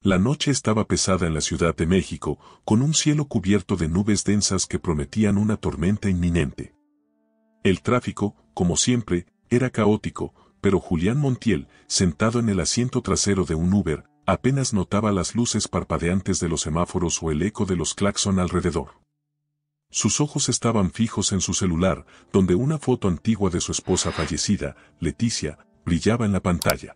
La noche estaba pesada en la Ciudad de México, con un cielo cubierto de nubes densas que prometían una tormenta inminente. El tráfico, como siempre, era caótico, pero Julián Montiel, sentado en el asiento trasero de un Uber, apenas notaba las luces parpadeantes de los semáforos o el eco de los claxon alrededor. Sus ojos estaban fijos en su celular, donde una foto antigua de su esposa fallecida, Leticia, brillaba en la pantalla.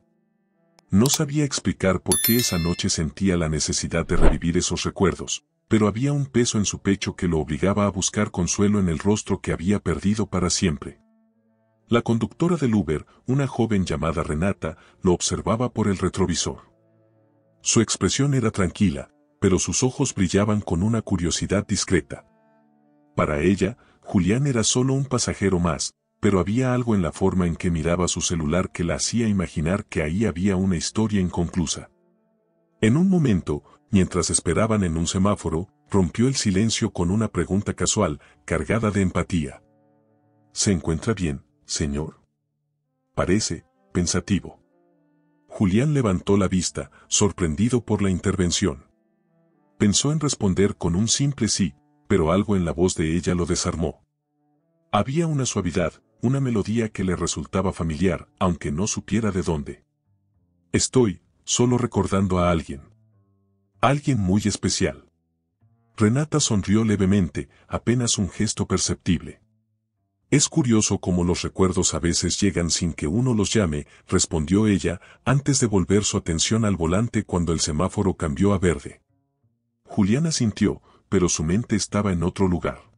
No sabía explicar por qué esa noche sentía la necesidad de revivir esos recuerdos, pero había un peso en su pecho que lo obligaba a buscar consuelo en el rostro que había perdido para siempre. La conductora del Uber, una joven llamada Renata, lo observaba por el retrovisor. Su expresión era tranquila, pero sus ojos brillaban con una curiosidad discreta. Para ella, Julián era solo un pasajero más, pero había algo en la forma en que miraba su celular que la hacía imaginar que ahí había una historia inconclusa. En un momento, mientras esperaban en un semáforo, rompió el silencio con una pregunta casual, cargada de empatía. ¿Se encuentra bien, señor? Parece pensativo. Julián levantó la vista, sorprendido por la intervención. Pensó en responder con un simple sí, pero algo en la voz de ella lo desarmó. Había una suavidad, una melodía que le resultaba familiar, aunque no supiera de dónde. Estoy solo recordando a alguien. Alguien muy especial. Renata sonrió levemente, apenas un gesto perceptible. Es curioso cómo los recuerdos a veces llegan sin que uno los llame, respondió ella, antes de volver su atención al volante cuando el semáforo cambió a verde. Julián asintió, pero su mente estaba en otro lugar.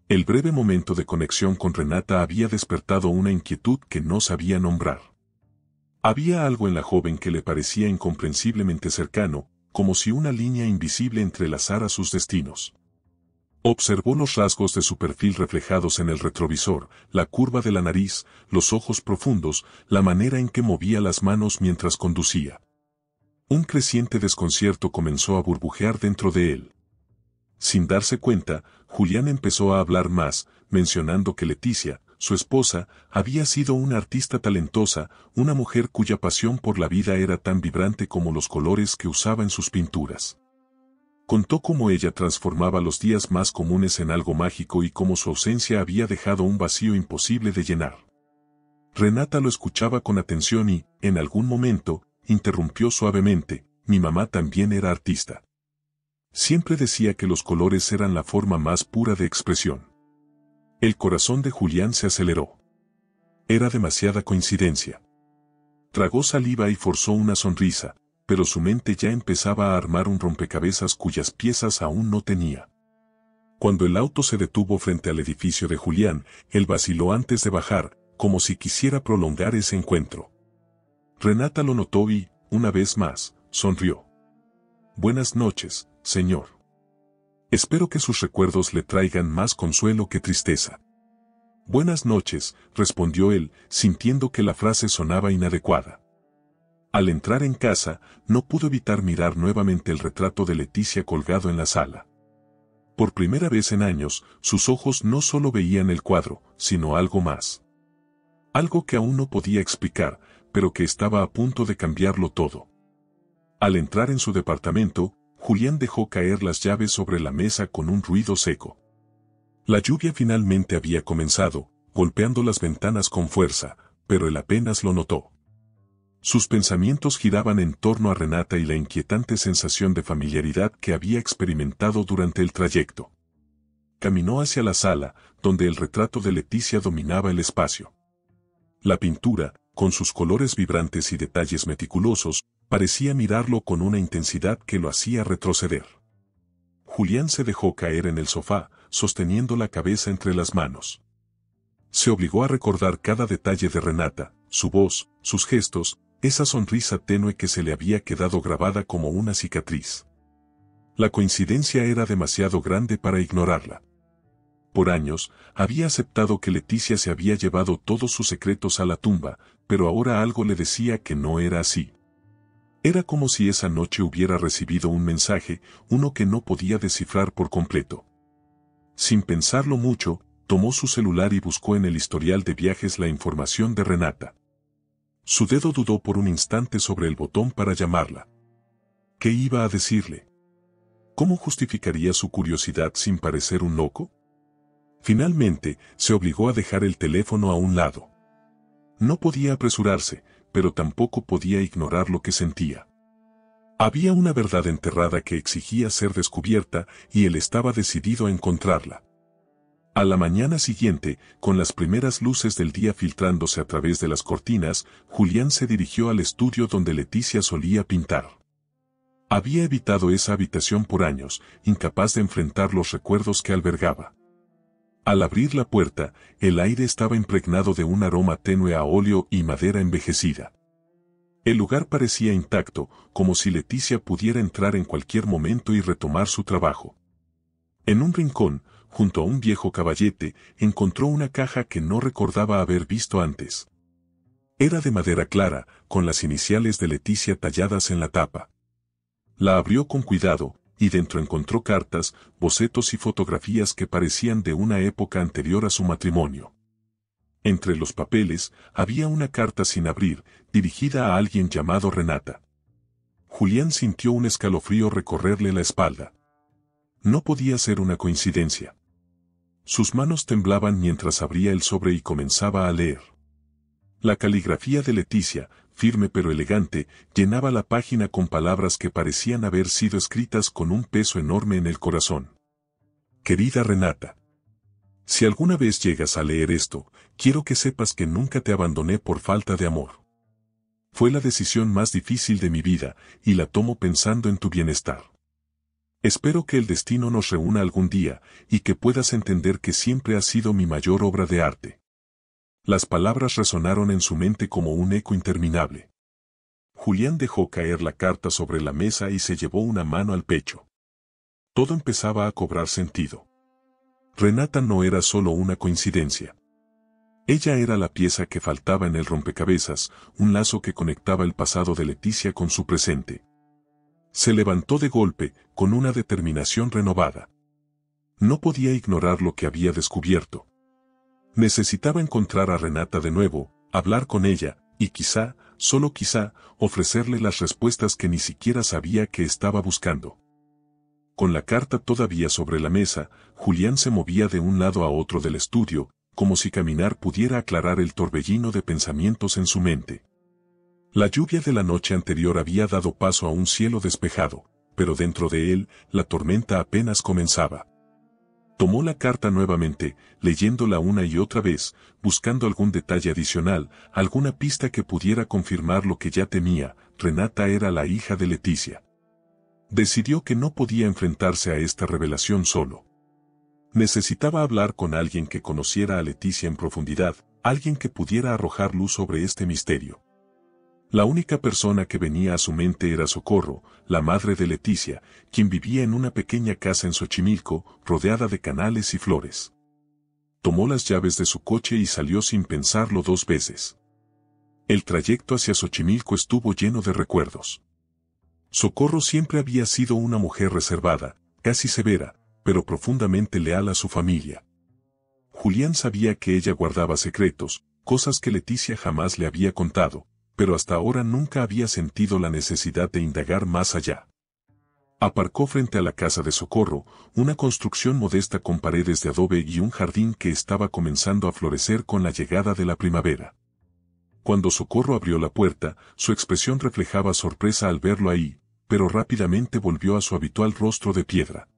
El breve momento de conexión con Renata había despertado una inquietud que no sabía nombrar. Había algo en la joven que le parecía incomprensiblemente cercano, como si una línea invisible entrelazara sus destinos. Observó los rasgos de su perfil reflejados en el retrovisor, la curva de la nariz, los ojos profundos, la manera en que movía las manos mientras conducía. Un creciente desconcierto comenzó a burbujear dentro de él. Sin darse cuenta, Julián empezó a hablar más, mencionando que Leticia, su esposa, había sido una artista talentosa, una mujer cuya pasión por la vida era tan vibrante como los colores que usaba en sus pinturas. Contó cómo ella transformaba los días más comunes en algo mágico y cómo su ausencia había dejado un vacío imposible de llenar. Renata lo escuchaba con atención y, en algún momento, interrumpió suavemente, mi mamá también era artista. Siempre decía que los colores eran la forma más pura de expresión. El corazón de Julián se aceleró. Era demasiada coincidencia. Tragó saliva y forzó una sonrisa, pero su mente ya empezaba a armar un rompecabezas cuyas piezas aún no tenía. Cuando el auto se detuvo frente al edificio de Julián, él vaciló antes de bajar, como si quisiera prolongar ese encuentro. Renata lo notó y, una vez más, sonrió. Buenas noches, señor. Espero que sus recuerdos le traigan más consuelo que tristeza. Buenas noches, respondió él, sintiendo que la frase sonaba inadecuada. Al entrar en casa, no pudo evitar mirar nuevamente el retrato de Leticia colgado en la sala. Por primera vez en años, sus ojos no solo veían el cuadro, sino algo más. Algo que aún no podía explicar, pero que estaba a punto de cambiarlo todo. Al entrar en su departamento, Julián dejó caer las llaves sobre la mesa con un ruido seco. La lluvia finalmente había comenzado, golpeando las ventanas con fuerza, pero él apenas lo notó. Sus pensamientos giraban en torno a Renata y la inquietante sensación de familiaridad que había experimentado durante el trayecto. Caminó hacia la sala, donde el retrato de Leticia dominaba el espacio. La pintura, con sus colores vibrantes y detalles meticulosos, parecía mirarlo con una intensidad que lo hacía retroceder. Julián se dejó caer en el sofá, sosteniendo la cabeza entre las manos. Se obligó a recordar cada detalle de Renata, su voz, sus gestos, esa sonrisa tenue que se le había quedado grabada como una cicatriz. La coincidencia era demasiado grande para ignorarla. Por años, había aceptado que Leticia se había llevado todos sus secretos a la tumba, pero ahora algo le decía que no era así. Era como si esa noche hubiera recibido un mensaje, uno que no podía descifrar por completo. Sin pensarlo mucho, tomó su celular y buscó en el historial de viajes la información de Renata. Su dedo dudó por un instante sobre el botón para llamarla. ¿Qué iba a decirle? ¿Cómo justificaría su curiosidad sin parecer un loco? Finalmente, se obligó a dejar el teléfono a un lado. No podía apresurarse, pero tampoco podía ignorar lo que sentía. Había una verdad enterrada que exigía ser descubierta y él estaba decidido a encontrarla. A la mañana siguiente, con las primeras luces del día filtrándose a través de las cortinas, Julián se dirigió al estudio donde Leticia solía pintar. Había evitado esa habitación por años, incapaz de enfrentar los recuerdos que albergaba. Al abrir la puerta, el aire estaba impregnado de un aroma tenue a óleo y madera envejecida. El lugar parecía intacto, como si Leticia pudiera entrar en cualquier momento y retomar su trabajo. En un rincón, junto a un viejo caballete, encontró una caja que no recordaba haber visto antes. Era de madera clara, con las iniciales de Leticia talladas en la tapa. La abrió con cuidado, y dentro encontró cartas, bocetos y fotografías que parecían de una época anterior a su matrimonio. Entre los papeles, había una carta sin abrir, dirigida a alguien llamado Renata. Julián sintió un escalofrío recorrerle la espalda. No podía ser una coincidencia. Sus manos temblaban mientras abría el sobre y comenzaba a leer. La caligrafía de Leticia, firme pero elegante, llenaba la página con palabras que parecían haber sido escritas con un peso enorme en el corazón. Querida Renata, si alguna vez llegas a leer esto, quiero que sepas que nunca te abandoné por falta de amor. Fue la decisión más difícil de mi vida, y la tomo pensando en tu bienestar. Espero que el destino nos reúna algún día, y que puedas entender que siempre has sido mi mayor obra de arte. Las palabras resonaron en su mente como un eco interminable. Julián dejó caer la carta sobre la mesa y se llevó una mano al pecho. Todo empezaba a cobrar sentido. Renata no era solo una coincidencia. Ella era la pieza que faltaba en el rompecabezas, un lazo que conectaba el pasado de Leticia con su presente. Se levantó de golpe, con una determinación renovada. No podía ignorar lo que había descubierto. Necesitaba encontrar a Renata de nuevo, hablar con ella, y quizá, solo quizá, ofrecerle las respuestas que ni siquiera sabía que estaba buscando. Con la carta todavía sobre la mesa, Julián se movía de un lado a otro del estudio, como si caminar pudiera aclarar el torbellino de pensamientos en su mente. La lluvia de la noche anterior había dado paso a un cielo despejado, pero dentro de él, la tormenta apenas comenzaba. Tomó la carta nuevamente, leyéndola una y otra vez, buscando algún detalle adicional, alguna pista que pudiera confirmar lo que ya temía. Renata era la hija de Leticia. Decidió que no podía enfrentarse a esta revelación solo. Necesitaba hablar con alguien que conociera a Leticia en profundidad, alguien que pudiera arrojar luz sobre este misterio. La única persona que venía a su mente era Socorro, la madre de Leticia, quien vivía en una pequeña casa en Xochimilco, rodeada de canales y flores. Tomó las llaves de su coche y salió sin pensarlo 2 veces. El trayecto hacia Xochimilco estuvo lleno de recuerdos. Socorro siempre había sido una mujer reservada, casi severa, pero profundamente leal a su familia. Julián sabía que ella guardaba secretos, cosas que Leticia jamás le había contado, pero hasta ahora nunca había sentido la necesidad de indagar más allá. Aparcó frente a la casa de Socorro, una construcción modesta con paredes de adobe y un jardín que estaba comenzando a florecer con la llegada de la primavera. Cuando Socorro abrió la puerta, su expresión reflejaba sorpresa al verlo ahí, pero rápidamente volvió a su habitual rostro de piedra.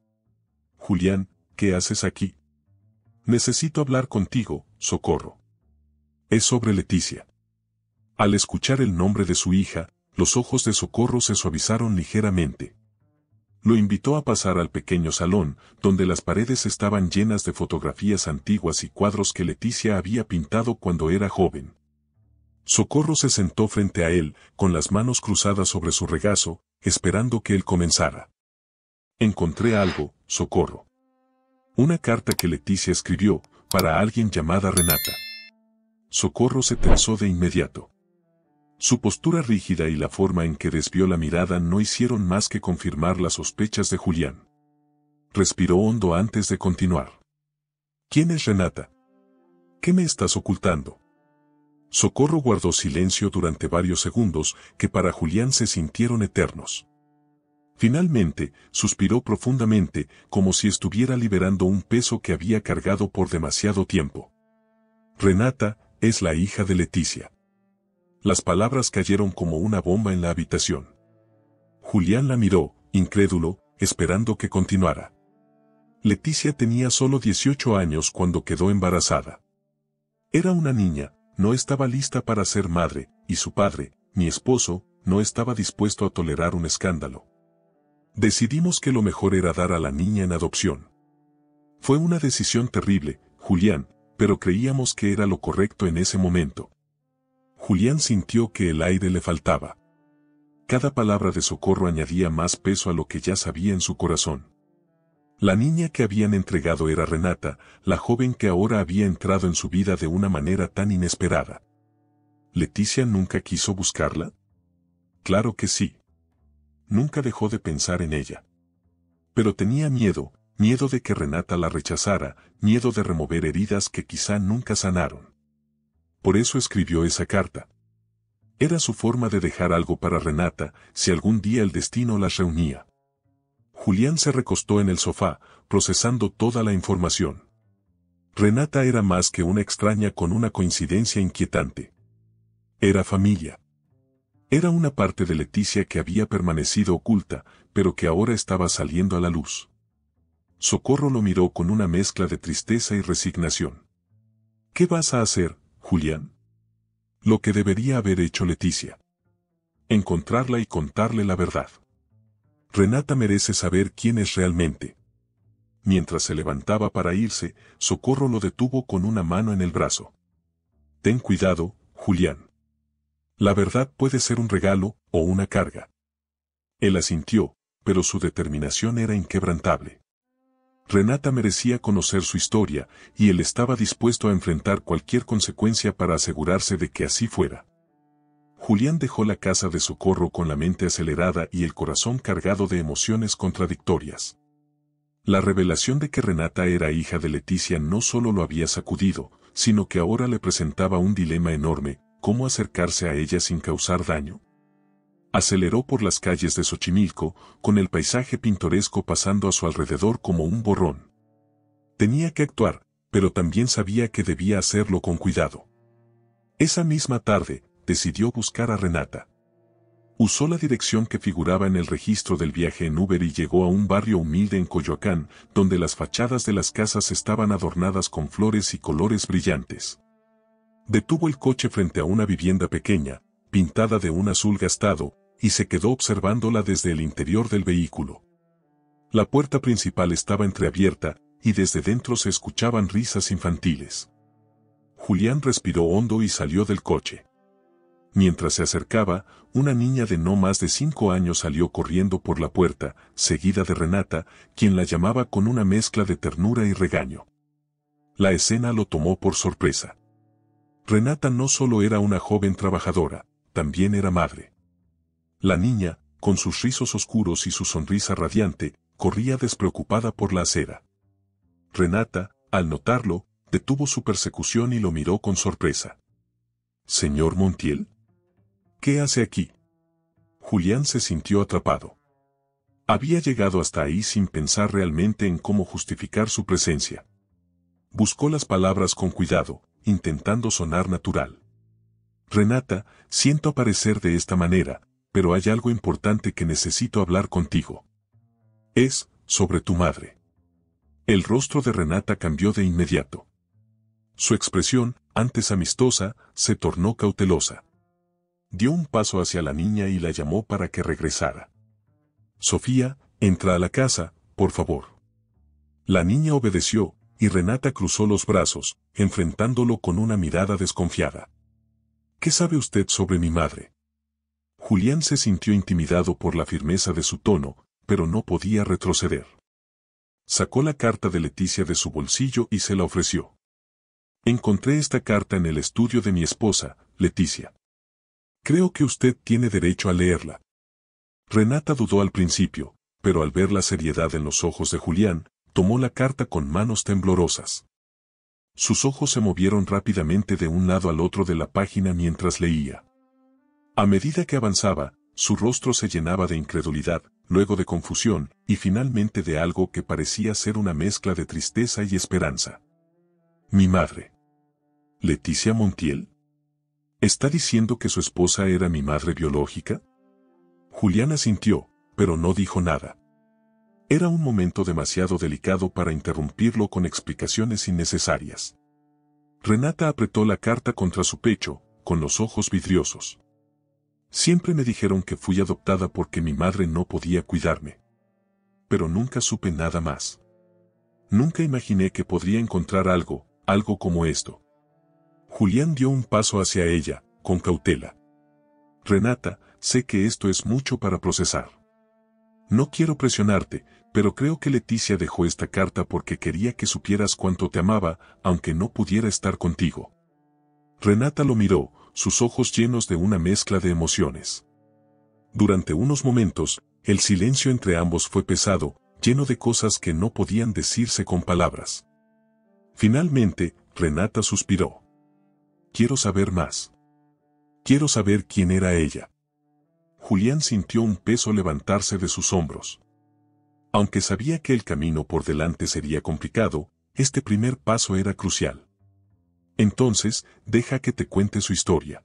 Julián, ¿qué haces aquí? Necesito hablar contigo, Socorro. Es sobre Leticia. Al escuchar el nombre de su hija, los ojos de Socorro se suavizaron ligeramente. Lo invitó a pasar al pequeño salón, donde las paredes estaban llenas de fotografías antiguas y cuadros que Leticia había pintado cuando era joven. Socorro se sentó frente a él, con las manos cruzadas sobre su regazo, esperando que él comenzara. Encontré algo, Socorro. Una carta que Leticia escribió, para alguien llamada Renata. Socorro se tensó de inmediato. Su postura rígida y la forma en que desvió la mirada no hicieron más que confirmar las sospechas de Julián. Respiró hondo antes de continuar. ¿Quién es Renata? ¿Qué me estás ocultando? Socorro guardó silencio durante varios segundos que para Julián se sintieron eternos. Finalmente, suspiró profundamente, como si estuviera liberando un peso que había cargado por demasiado tiempo. Renata es la hija de Leticia. Las palabras cayeron como una bomba en la habitación. Julián la miró, incrédulo, esperando que continuara. Leticia tenía solo 18 años cuando quedó embarazada. Era una niña, no estaba lista para ser madre, y su padre, mi esposo, no estaba dispuesto a tolerar un escándalo. Decidimos que lo mejor era dar a la niña en adopción. Fue una decisión terrible, Julián, pero creíamos que era lo correcto en ese momento. Julián sintió que el aire le faltaba. Cada palabra de Socorro añadía más peso a lo que ya sabía en su corazón. La niña que habían entregado era Renata, la joven que ahora había entrado en su vida de una manera tan inesperada. ¿Leticia nunca quiso buscarla? Claro que sí. Nunca dejó de pensar en ella. Pero tenía miedo de que Renata la rechazara, miedo de remover heridas que quizá nunca sanaron. Por eso escribió esa carta. Era su forma de dejar algo para Renata, si algún día el destino las reunía. Julián se recostó en el sofá, procesando toda la información. Renata era más que una extraña con una coincidencia inquietante. Era familia. Era una parte de Leticia que había permanecido oculta, pero que ahora estaba saliendo a la luz. Socorro lo miró con una mezcla de tristeza y resignación. ¿Qué vas a hacer, Julián? Lo que debería haber hecho Leticia. Encontrarla y contarle la verdad. Renata merece saber quién es realmente. Mientras se levantaba para irse, Socorro lo detuvo con una mano en el brazo. Ten cuidado, Julián. La verdad puede ser un regalo o una carga. Él asintió, pero su determinación era inquebrantable. Renata merecía conocer su historia, y él estaba dispuesto a enfrentar cualquier consecuencia para asegurarse de que así fuera. Julián dejó la casa de Socorro con la mente acelerada y el corazón cargado de emociones contradictorias. La revelación de que Renata era hija de Leticia no solo lo había sacudido, sino que ahora le presentaba un dilema enorme: ¿cómo acercarse a ella sin causar daño? Aceleró por las calles de Xochimilco, con el paisaje pintoresco pasando a su alrededor como un borrón. Tenía que actuar, pero también sabía que debía hacerlo con cuidado. Esa misma tarde, decidió buscar a Renata. Usó la dirección que figuraba en el registro del viaje en Uber y llegó a un barrio humilde en Coyoacán, donde las fachadas de las casas estaban adornadas con flores y colores brillantes. Detuvo el coche frente a una vivienda pequeña, pintada de un azul gastado, y se quedó observándola desde el interior del vehículo. La puerta principal estaba entreabierta, y desde dentro se escuchaban risas infantiles. Julián respiró hondo y salió del coche. Mientras se acercaba, una niña de no más de 5 años salió corriendo por la puerta, seguida de Renata, quien la llamaba con una mezcla de ternura y regaño. La escena lo tomó por sorpresa. Renata no solo era una joven trabajadora, también era madre. La niña, con sus rizos oscuros y su sonrisa radiante, corría despreocupada por la acera. Renata, al notarlo, detuvo su persecución y lo miró con sorpresa. «¿Señor Montiel? ¿Qué hace aquí?» Julián se sintió atrapado. Había llegado hasta ahí sin pensar realmente en cómo justificar su presencia. Buscó las palabras con cuidado, intentando sonar natural. «Renata, siento aparecer de esta manera, pero hay algo importante que necesito hablar contigo. Es sobre tu madre». El rostro de Renata cambió de inmediato. Su expresión, antes amistosa, se tornó cautelosa. Dio un paso hacia la niña y la llamó para que regresara. «Sofía, entra a la casa, por favor». La niña obedeció, y Renata cruzó los brazos, enfrentándolo con una mirada desconfiada. «¿Qué sabe usted sobre mi madre?» Julián se sintió intimidado por la firmeza de su tono, pero no podía retroceder. Sacó la carta de Leticia de su bolsillo y se la ofreció. «Encontré esta carta en el estudio de mi esposa, Leticia. Creo que usted tiene derecho a leerla». Renata dudó al principio, pero al ver la seriedad en los ojos de Julián, tomó la carta con manos temblorosas. Sus ojos se movieron rápidamente de un lado al otro de la página mientras leía. A medida que avanzaba, su rostro se llenaba de incredulidad, luego de confusión, y finalmente de algo que parecía ser una mezcla de tristeza y esperanza. Mi madre. ¿Leticia Montiel? ¿Está diciendo que su esposa era mi madre biológica? Julián asintió, pero no dijo nada. Era un momento demasiado delicado para interrumpirlo con explicaciones innecesarias. Renata apretó la carta contra su pecho, con los ojos vidriosos. Siempre me dijeron que fui adoptada porque mi madre no podía cuidarme. Pero nunca supe nada más. Nunca imaginé que podría encontrar algo como esto. Julián dio un paso hacia ella, con cautela. Renata, sé que esto es mucho para procesar. No quiero presionarte, pero creo que Leticia dejó esta carta porque quería que supieras cuánto te amaba, aunque no pudiera estar contigo. Renata lo miró, sus ojos llenos de una mezcla de emociones. Durante unos momentos, el silencio entre ambos fue pesado, lleno de cosas que no podían decirse con palabras. Finalmente, Renata suspiró. Quiero saber más. Quiero saber quién era ella. Julián sintió un peso levantarse de sus hombros. Aunque sabía que el camino por delante sería complicado, este primer paso era crucial. Entonces, deja que te cuente su historia.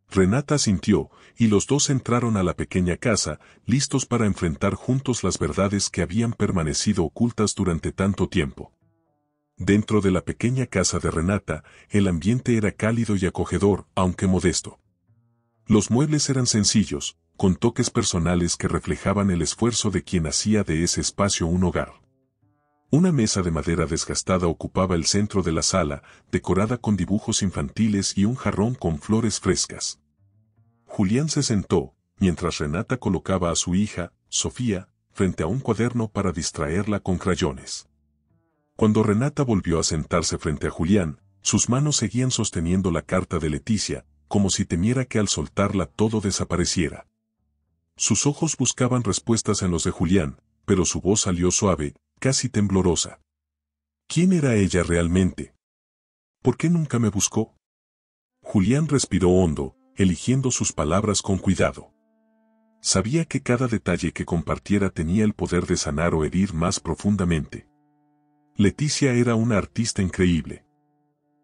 Renata asintió, y los dos entraron a la pequeña casa, listos para enfrentar juntos las verdades que habían permanecido ocultas durante tanto tiempo. Dentro de la pequeña casa de Renata, el ambiente era cálido y acogedor, aunque modesto. Los muebles eran sencillos, con toques personales que reflejaban el esfuerzo de quien hacía de ese espacio un hogar. Una mesa de madera desgastada ocupaba el centro de la sala, decorada con dibujos infantiles y un jarrón con flores frescas. Julián se sentó, mientras Renata colocaba a su hija, Sofía, frente a un cuaderno para distraerla con crayones. Cuando Renata volvió a sentarse frente a Julián, sus manos seguían sosteniendo la carta de Leticia, como si temiera que al soltarla todo desapareciera. Sus ojos buscaban respuestas en los de Julián, pero su voz salió suave, casi temblorosa. ¿Quién era ella realmente? ¿Por qué nunca me buscó? Julián respiró hondo, eligiendo sus palabras con cuidado. Sabía que cada detalle que compartiera tenía el poder de sanar o herir más profundamente. Leticia era una artista increíble.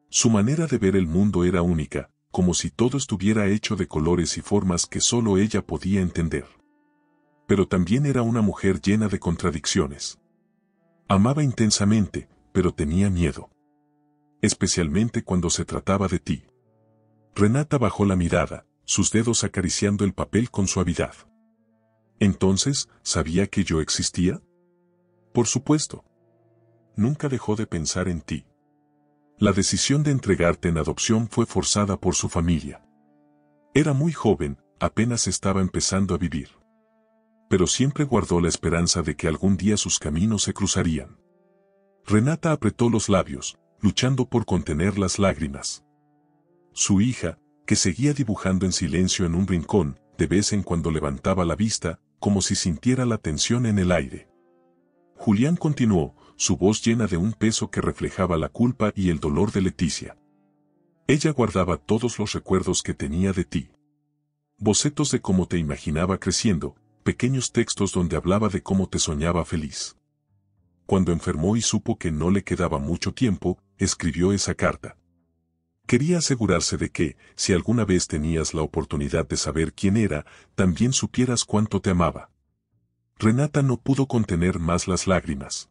Su manera de ver el mundo era única, como si todo estuviera hecho de colores y formas que solo ella podía entender. Pero también era una mujer llena de contradicciones. Amaba intensamente, pero tenía miedo. Especialmente cuando se trataba de ti. Renata bajó la mirada, sus dedos acariciando el papel con suavidad. ¿Entonces, sabía que yo existía? Por supuesto. Nunca dejó de pensar en ti. La decisión de entregarte en adopción fue forzada por su familia. Era muy joven, apenas estaba empezando a vivir. Pero siempre guardó la esperanza de que algún día sus caminos se cruzarían. Renata apretó los labios, luchando por contener las lágrimas. Su hija, que seguía dibujando en silencio en un rincón, de vez en cuando levantaba la vista, como si sintiera la tensión en el aire. Julián continuó, su voz llena de un peso que reflejaba la culpa y el dolor de Leticia. Ella guardaba todos los recuerdos que tenía de ti. Bocetos de cómo te imaginaba creciendo, pequeños textos donde hablaba de cómo te soñaba feliz. Cuando enfermó y supo que no le quedaba mucho tiempo, escribió esa carta. Quería asegurarse de que, si alguna vez tenías la oportunidad de saber quién era, también supieras cuánto te amaba. Renata no pudo contener más las lágrimas.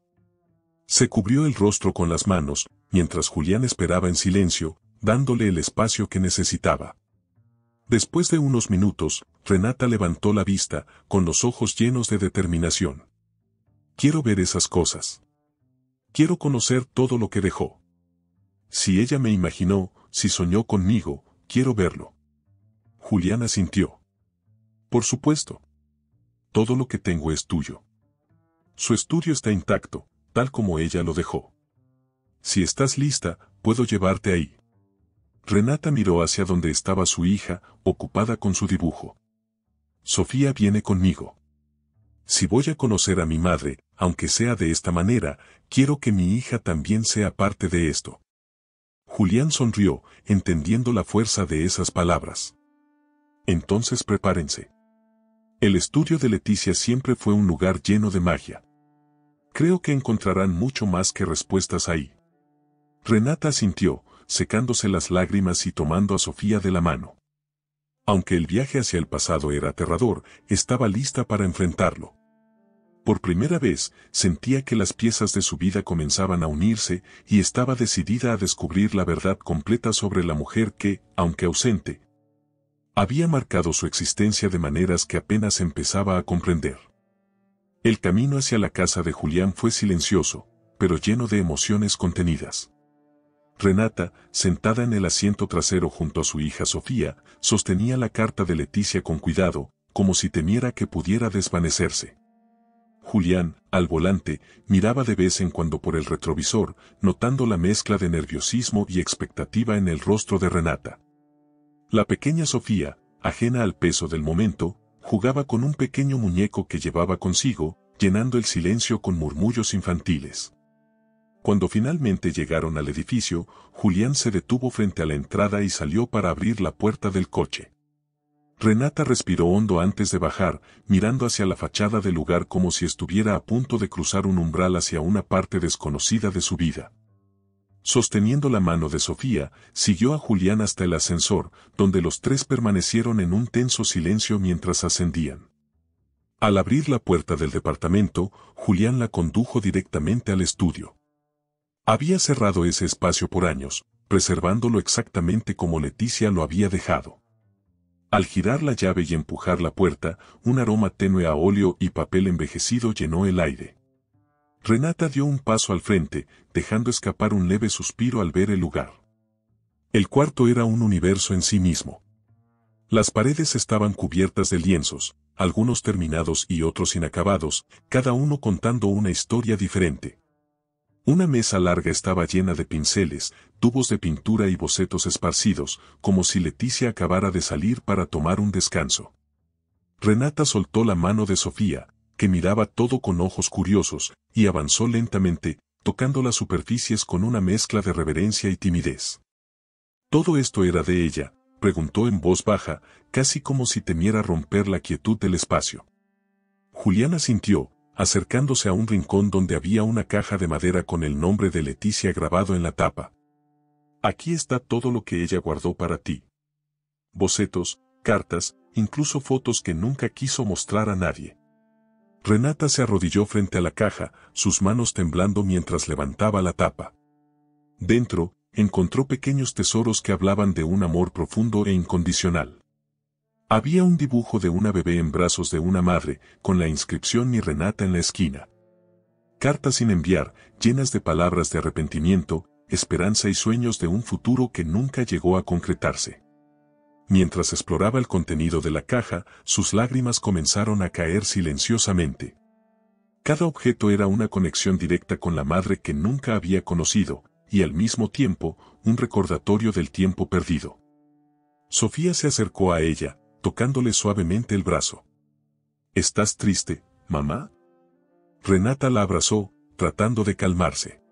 Se cubrió el rostro con las manos, mientras Julián esperaba en silencio, dándole el espacio que necesitaba. Después de unos minutos, Renata levantó la vista, con los ojos llenos de determinación. Quiero ver esas cosas. Quiero conocer todo lo que dejó. Si ella me imaginó, si soñó conmigo, quiero verlo. Julián asintió. Por supuesto. Todo lo que tengo es tuyo. Su estudio está intacto, tal como ella lo dejó. Si estás lista, puedo llevarte ahí. Renata miró hacia donde estaba su hija, ocupada con su dibujo. Sofía viene conmigo. Si voy a conocer a mi madre, aunque sea de esta manera, quiero que mi hija también sea parte de esto. Julián sonrió, entendiendo la fuerza de esas palabras. Entonces prepárense. El estudio de Leticia siempre fue un lugar lleno de magia. Creo que encontrarán mucho más que respuestas ahí. Renata asintió, secándose las lágrimas y tomando a Sofía de la mano. Aunque el viaje hacia el pasado era aterrador, estaba lista para enfrentarlo. Por primera vez, sentía que las piezas de su vida comenzaban a unirse y estaba decidida a descubrir la verdad completa sobre la mujer que, aunque ausente, había marcado su existencia de maneras que apenas empezaba a comprender. El camino hacia la casa de Julián fue silencioso, pero lleno de emociones contenidas. Renata, sentada en el asiento trasero junto a su hija Sofía, sostenía la carta de Leticia con cuidado, como si temiera que pudiera desvanecerse. Julián, al volante, miraba de vez en cuando por el retrovisor, notando la mezcla de nerviosismo y expectativa en el rostro de Renata. La pequeña Sofía, ajena al peso del momento, jugaba con un pequeño muñeco que llevaba consigo, llenando el silencio con murmullos infantiles. Cuando finalmente llegaron al edificio, Julián se detuvo frente a la entrada y salió para abrir la puerta del coche. Renata respiró hondo antes de bajar, mirando hacia la fachada del lugar como si estuviera a punto de cruzar un umbral hacia una parte desconocida de su vida. Sosteniendo la mano de Sofía, siguió a Julián hasta el ascensor, donde los tres permanecieron en un tenso silencio mientras ascendían. Al abrir la puerta del departamento, Julián la condujo directamente al estudio. Había cerrado ese espacio por años, preservándolo exactamente como Leticia lo había dejado. Al girar la llave y empujar la puerta, un aroma tenue a óleo y papel envejecido llenó el aire. Renata dio un paso al frente, dejando escapar un leve suspiro al ver el lugar. El cuarto era un universo en sí mismo. Las paredes estaban cubiertas de lienzos, algunos terminados y otros inacabados, cada uno contando una historia diferente. Una mesa larga estaba llena de pinceles, tubos de pintura y bocetos esparcidos, como si Leticia acabara de salir para tomar un descanso. Renata soltó la mano de Sofía, que miraba todo con ojos curiosos, y avanzó lentamente, tocando las superficies con una mezcla de reverencia y timidez. ¿Todo esto era de ella?, preguntó en voz baja, casi como si temiera romper la quietud del espacio. Julián asintió, acercándose a un rincón donde había una caja de madera con el nombre de Leticia grabado en la tapa. Aquí está todo lo que ella guardó para ti. Bocetos, cartas, incluso fotos que nunca quiso mostrar a nadie. Renata se arrodilló frente a la caja, sus manos temblando mientras levantaba la tapa. Dentro, encontró pequeños tesoros que hablaban de un amor profundo e incondicional. Había un dibujo de una bebé en brazos de una madre, con la inscripción Mi Renata en la esquina. Cartas sin enviar, llenas de palabras de arrepentimiento, esperanza y sueños de un futuro que nunca llegó a concretarse. Mientras exploraba el contenido de la caja, sus lágrimas comenzaron a caer silenciosamente. Cada objeto era una conexión directa con la madre que nunca había conocido, y al mismo tiempo, un recordatorio del tiempo perdido. Sofía se acercó a ella, tocándole suavemente el brazo. ¿Estás triste, mamá? Renata la abrazó, tratando de calmarse.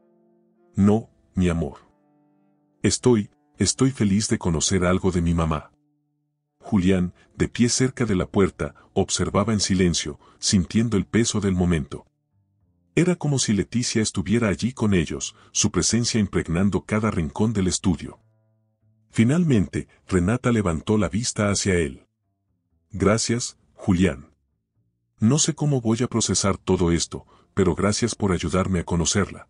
No, mi amor. Estoy feliz de conocer algo de mi mamá. Julián, de pie cerca de la puerta, observaba en silencio, sintiendo el peso del momento. Era como si Leticia estuviera allí con ellos, su presencia impregnando cada rincón del estudio. Finalmente, Renata levantó la vista hacia él. Gracias, Julián. No sé cómo voy a procesar todo esto, pero gracias por ayudarme a conocerla.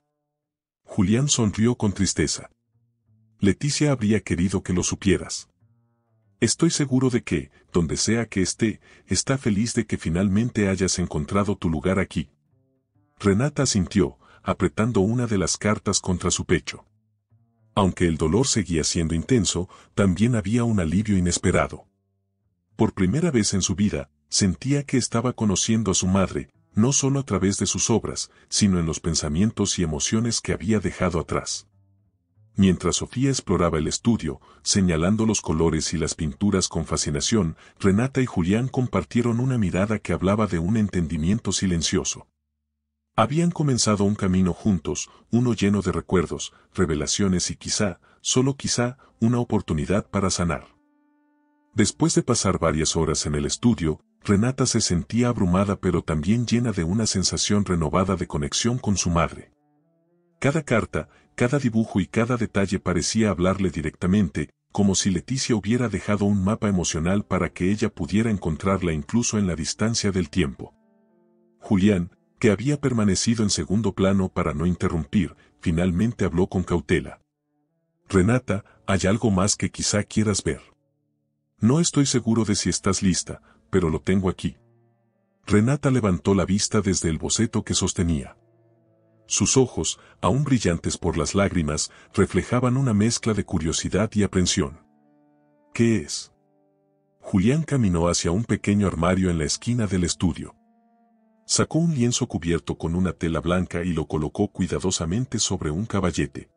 Julián sonrió con tristeza. Leticia habría querido que lo supieras. Estoy seguro de que, donde sea que esté, está feliz de que finalmente hayas encontrado tu lugar aquí. Renata asintió, apretando una de las cartas contra su pecho. Aunque el dolor seguía siendo intenso, también había un alivio inesperado. Por primera vez en su vida, sentía que estaba conociendo a su madre, no solo a través de sus obras, sino en los pensamientos y emociones que había dejado atrás. Mientras Sofía exploraba el estudio, señalando los colores y las pinturas con fascinación, Renata y Julián compartieron una mirada que hablaba de un entendimiento silencioso. Habían comenzado un camino juntos, uno lleno de recuerdos, revelaciones y quizá, solo quizá, una oportunidad para sanar. Después de pasar varias horas en el estudio, Renata se sentía abrumada pero también llena de una sensación renovada de conexión con su madre. Cada carta, cada dibujo y cada detalle parecía hablarle directamente, como si Leticia hubiera dejado un mapa emocional para que ella pudiera encontrarla incluso en la distancia del tiempo. Julián, que había permanecido en segundo plano para no interrumpir, finalmente habló con cautela. Renata, hay algo más que quizá quieras ver. No estoy seguro de si estás lista, pero lo tengo aquí. Renata levantó la vista desde el boceto que sostenía. Sus ojos, aún brillantes por las lágrimas, reflejaban una mezcla de curiosidad y aprensión. ¿Qué es? Julián caminó hacia un pequeño armario en la esquina del estudio. Sacó un lienzo cubierto con una tela blanca y lo colocó cuidadosamente sobre un caballete.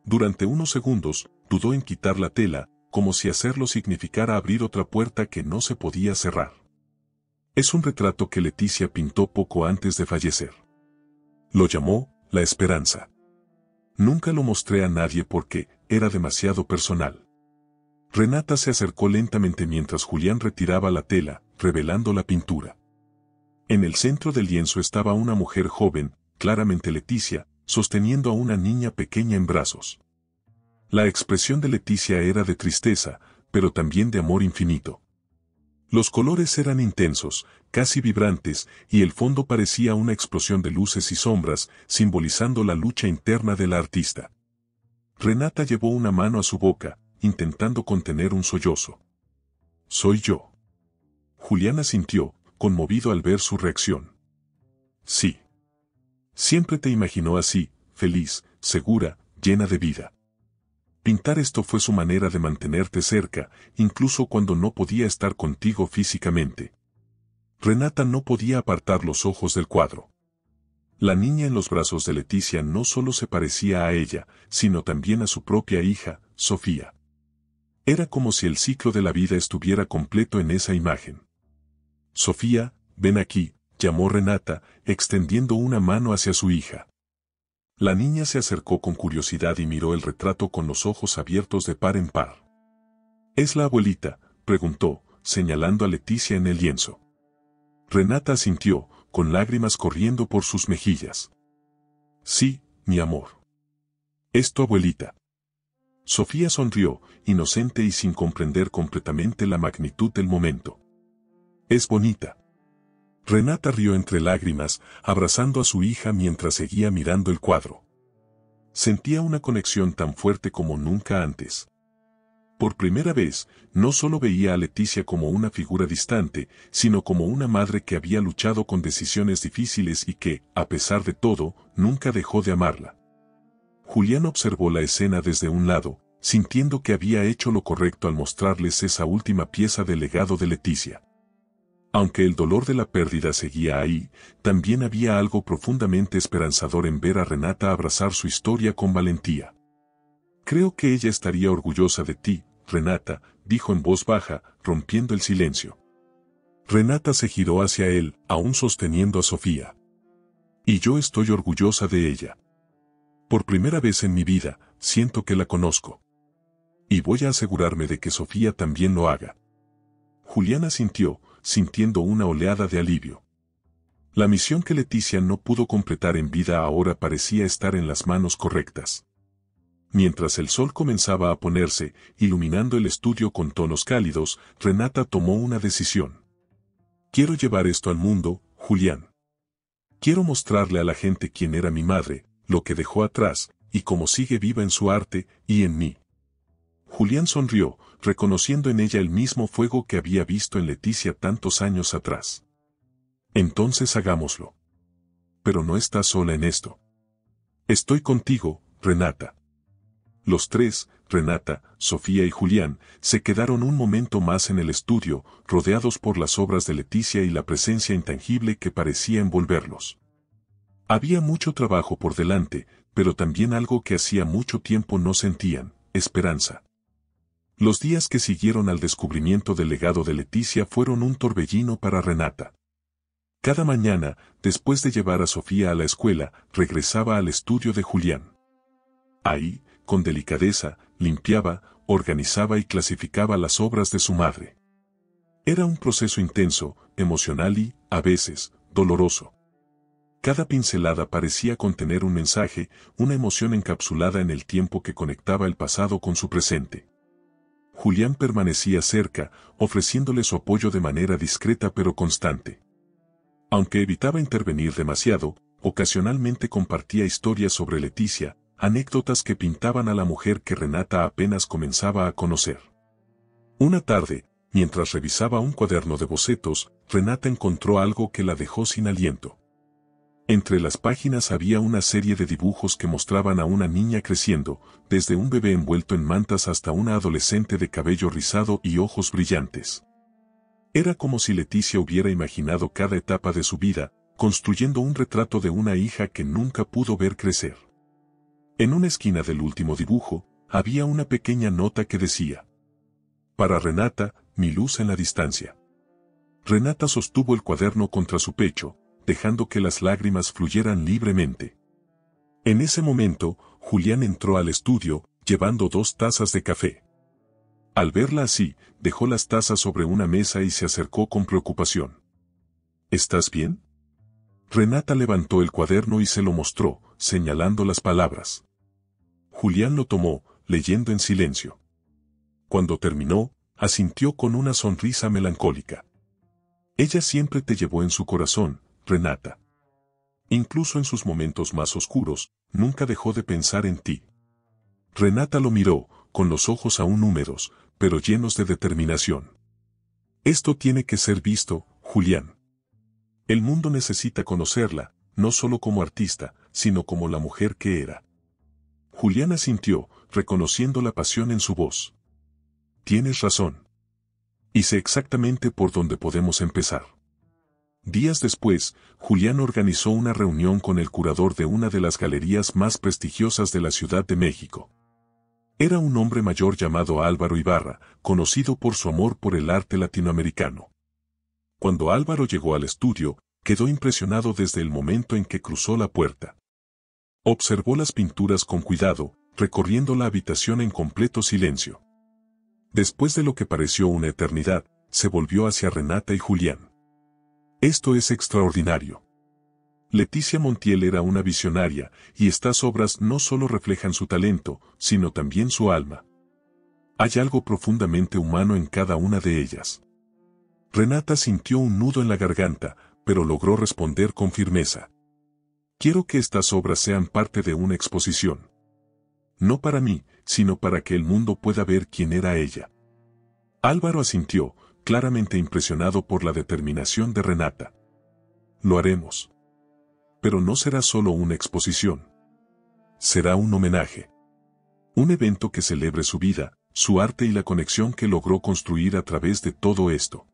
Durante unos segundos, dudó en quitar la tela, como si hacerlo significara abrir otra puerta que no se podía cerrar. Es un retrato que Leticia pintó poco antes de fallecer. Lo llamó La Esperanza. Nunca lo mostré a nadie porque era demasiado personal. Renata se acercó lentamente mientras Julián retiraba la tela, revelando la pintura. En el centro del lienzo estaba una mujer joven, claramente Leticia, sosteniendo a una niña pequeña en brazos. La expresión de Leticia era de tristeza, pero también de amor infinito. Los colores eran intensos, casi vibrantes, y el fondo parecía una explosión de luces y sombras, simbolizando la lucha interna de la artista. Renata llevó una mano a su boca, intentando contener un sollozo. «Soy yo». Julián asintió, conmovido al ver su reacción. «Sí. Siempre te imaginó así, feliz, segura, llena de vida. Pintar esto fue su manera de mantenerte cerca, incluso cuando no podía estar contigo físicamente». Renata no podía apartar los ojos del cuadro. La niña en los brazos de Leticia no solo se parecía a ella, sino también a su propia hija, Sofía. Era como si el ciclo de la vida estuviera completo en esa imagen. «Sofía, ven aquí», llamó Renata, extendiendo una mano hacia su hija. La niña se acercó con curiosidad y miró el retrato con los ojos abiertos de par en par. «¿Es la abuelita?», preguntó, señalando a Leticia en el lienzo. Renata asintió, con lágrimas corriendo por sus mejillas. «Sí, mi amor. Es tu abuelita». Sofía sonrió, inocente y sin comprender completamente la magnitud del momento. «Es bonita». Renata rió entre lágrimas, abrazando a su hija mientras seguía mirando el cuadro. Sentía una conexión tan fuerte como nunca antes. Por primera vez, no solo veía a Leticia como una figura distante, sino como una madre que había luchado con decisiones difíciles y que, a pesar de todo, nunca dejó de amarla. Julián observó la escena desde un lado, sintiendo que había hecho lo correcto al mostrarles esa última pieza del legado de Leticia. Aunque el dolor de la pérdida seguía ahí, también había algo profundamente esperanzador en ver a Renata abrazar su historia con valentía. «Creo que ella estaría orgullosa de ti, Renata», dijo en voz baja, rompiendo el silencio. Renata se giró hacia él, aún sosteniendo a Sofía. «Y yo estoy orgullosa de ella. Por primera vez en mi vida, siento que la conozco. Y voy a asegurarme de que Sofía también lo haga». Julián asintió, sintiendo una oleada de alivio. La misión que Leticia no pudo completar en vida ahora parecía estar en las manos correctas. Mientras el sol comenzaba a ponerse, iluminando el estudio con tonos cálidos, Renata tomó una decisión. «Quiero llevar esto al mundo, Julián. Quiero mostrarle a la gente quién era mi madre, lo que dejó atrás, y cómo sigue viva en su arte, y en mí». Julián sonrió, reconociendo en ella el mismo fuego que había visto en Leticia tantos años atrás. «Entonces hagámoslo. Pero no estás sola en esto. Estoy contigo, Renata». Los tres, Renata, Sofía y Julián, se quedaron un momento más en el estudio, rodeados por las obras de Leticia y la presencia intangible que parecía envolverlos. Había mucho trabajo por delante, pero también algo que hacía mucho tiempo no sentían: esperanza. Los días que siguieron al descubrimiento del legado de Leticia fueron un torbellino para Renata. Cada mañana, después de llevar a Sofía a la escuela, regresaba al estudio de Julián. Ahí, con delicadeza, limpiaba, organizaba y clasificaba las obras de su madre. Era un proceso intenso, emocional y, a veces, doloroso. Cada pincelada parecía contener un mensaje, una emoción encapsulada en el tiempo que conectaba el pasado con su presente. Julián permanecía cerca, ofreciéndole su apoyo de manera discreta pero constante. Aunque evitaba intervenir demasiado, ocasionalmente compartía historias sobre Leticia, anécdotas que pintaban a la mujer que Renata apenas comenzaba a conocer. Una tarde, mientras revisaba un cuaderno de bocetos, Renata encontró algo que la dejó sin aliento. Entre las páginas había una serie de dibujos que mostraban a una niña creciendo, desde un bebé envuelto en mantas hasta una adolescente de cabello rizado y ojos brillantes. Era como si Leticia hubiera imaginado cada etapa de su vida, construyendo un retrato de una hija que nunca pudo ver crecer. En una esquina del último dibujo, había una pequeña nota que decía: para Renata, mi luz en la distancia. Renata sostuvo el cuaderno contra su pecho, dejando que las lágrimas fluyeran libremente. En ese momento, Julián entró al estudio, llevando 2 tazas de café. Al verla así, dejó las tazas sobre una mesa y se acercó con preocupación. ¿Estás bien? Renata levantó el cuaderno y se lo mostró, señalando las palabras. Julián lo tomó, leyendo en silencio. Cuando terminó, asintió con una sonrisa melancólica. Ella siempre te llevó en su corazón, Renata. Incluso en sus momentos más oscuros, nunca dejó de pensar en ti. Renata lo miró, con los ojos aún húmedos, pero llenos de determinación. Esto tiene que ser visto, Julián. El mundo necesita conocerla, no solo como artista, sino como la mujer que era. Julián asintió, reconociendo la pasión en su voz. Tienes razón. Y sé exactamente por dónde podemos empezar. Días después, Julián organizó una reunión con el curador de una de las galerías más prestigiosas de la Ciudad de México. Era un hombre mayor llamado Álvaro Ibarra, conocido por su amor por el arte latinoamericano. Cuando Álvaro llegó al estudio, quedó impresionado desde el momento en que cruzó la puerta. Observó las pinturas con cuidado, recorriendo la habitación en completo silencio. Después de lo que pareció una eternidad, se volvió hacia Renata y Julián. Esto es extraordinario. Leticia Montiel era una visionaria, y estas obras no solo reflejan su talento, sino también su alma. Hay algo profundamente humano en cada una de ellas. Renata sintió un nudo en la garganta, pero logró responder con firmeza. Quiero que estas obras sean parte de una exposición. No para mí, sino para que el mundo pueda ver quién era ella. Álvaro asintió, claramente impresionado por la determinación de Renata. Lo haremos. Pero no será solo una exposición. Será un homenaje. Un evento que celebre su vida, su arte y la conexión que logró construir a través de todo esto.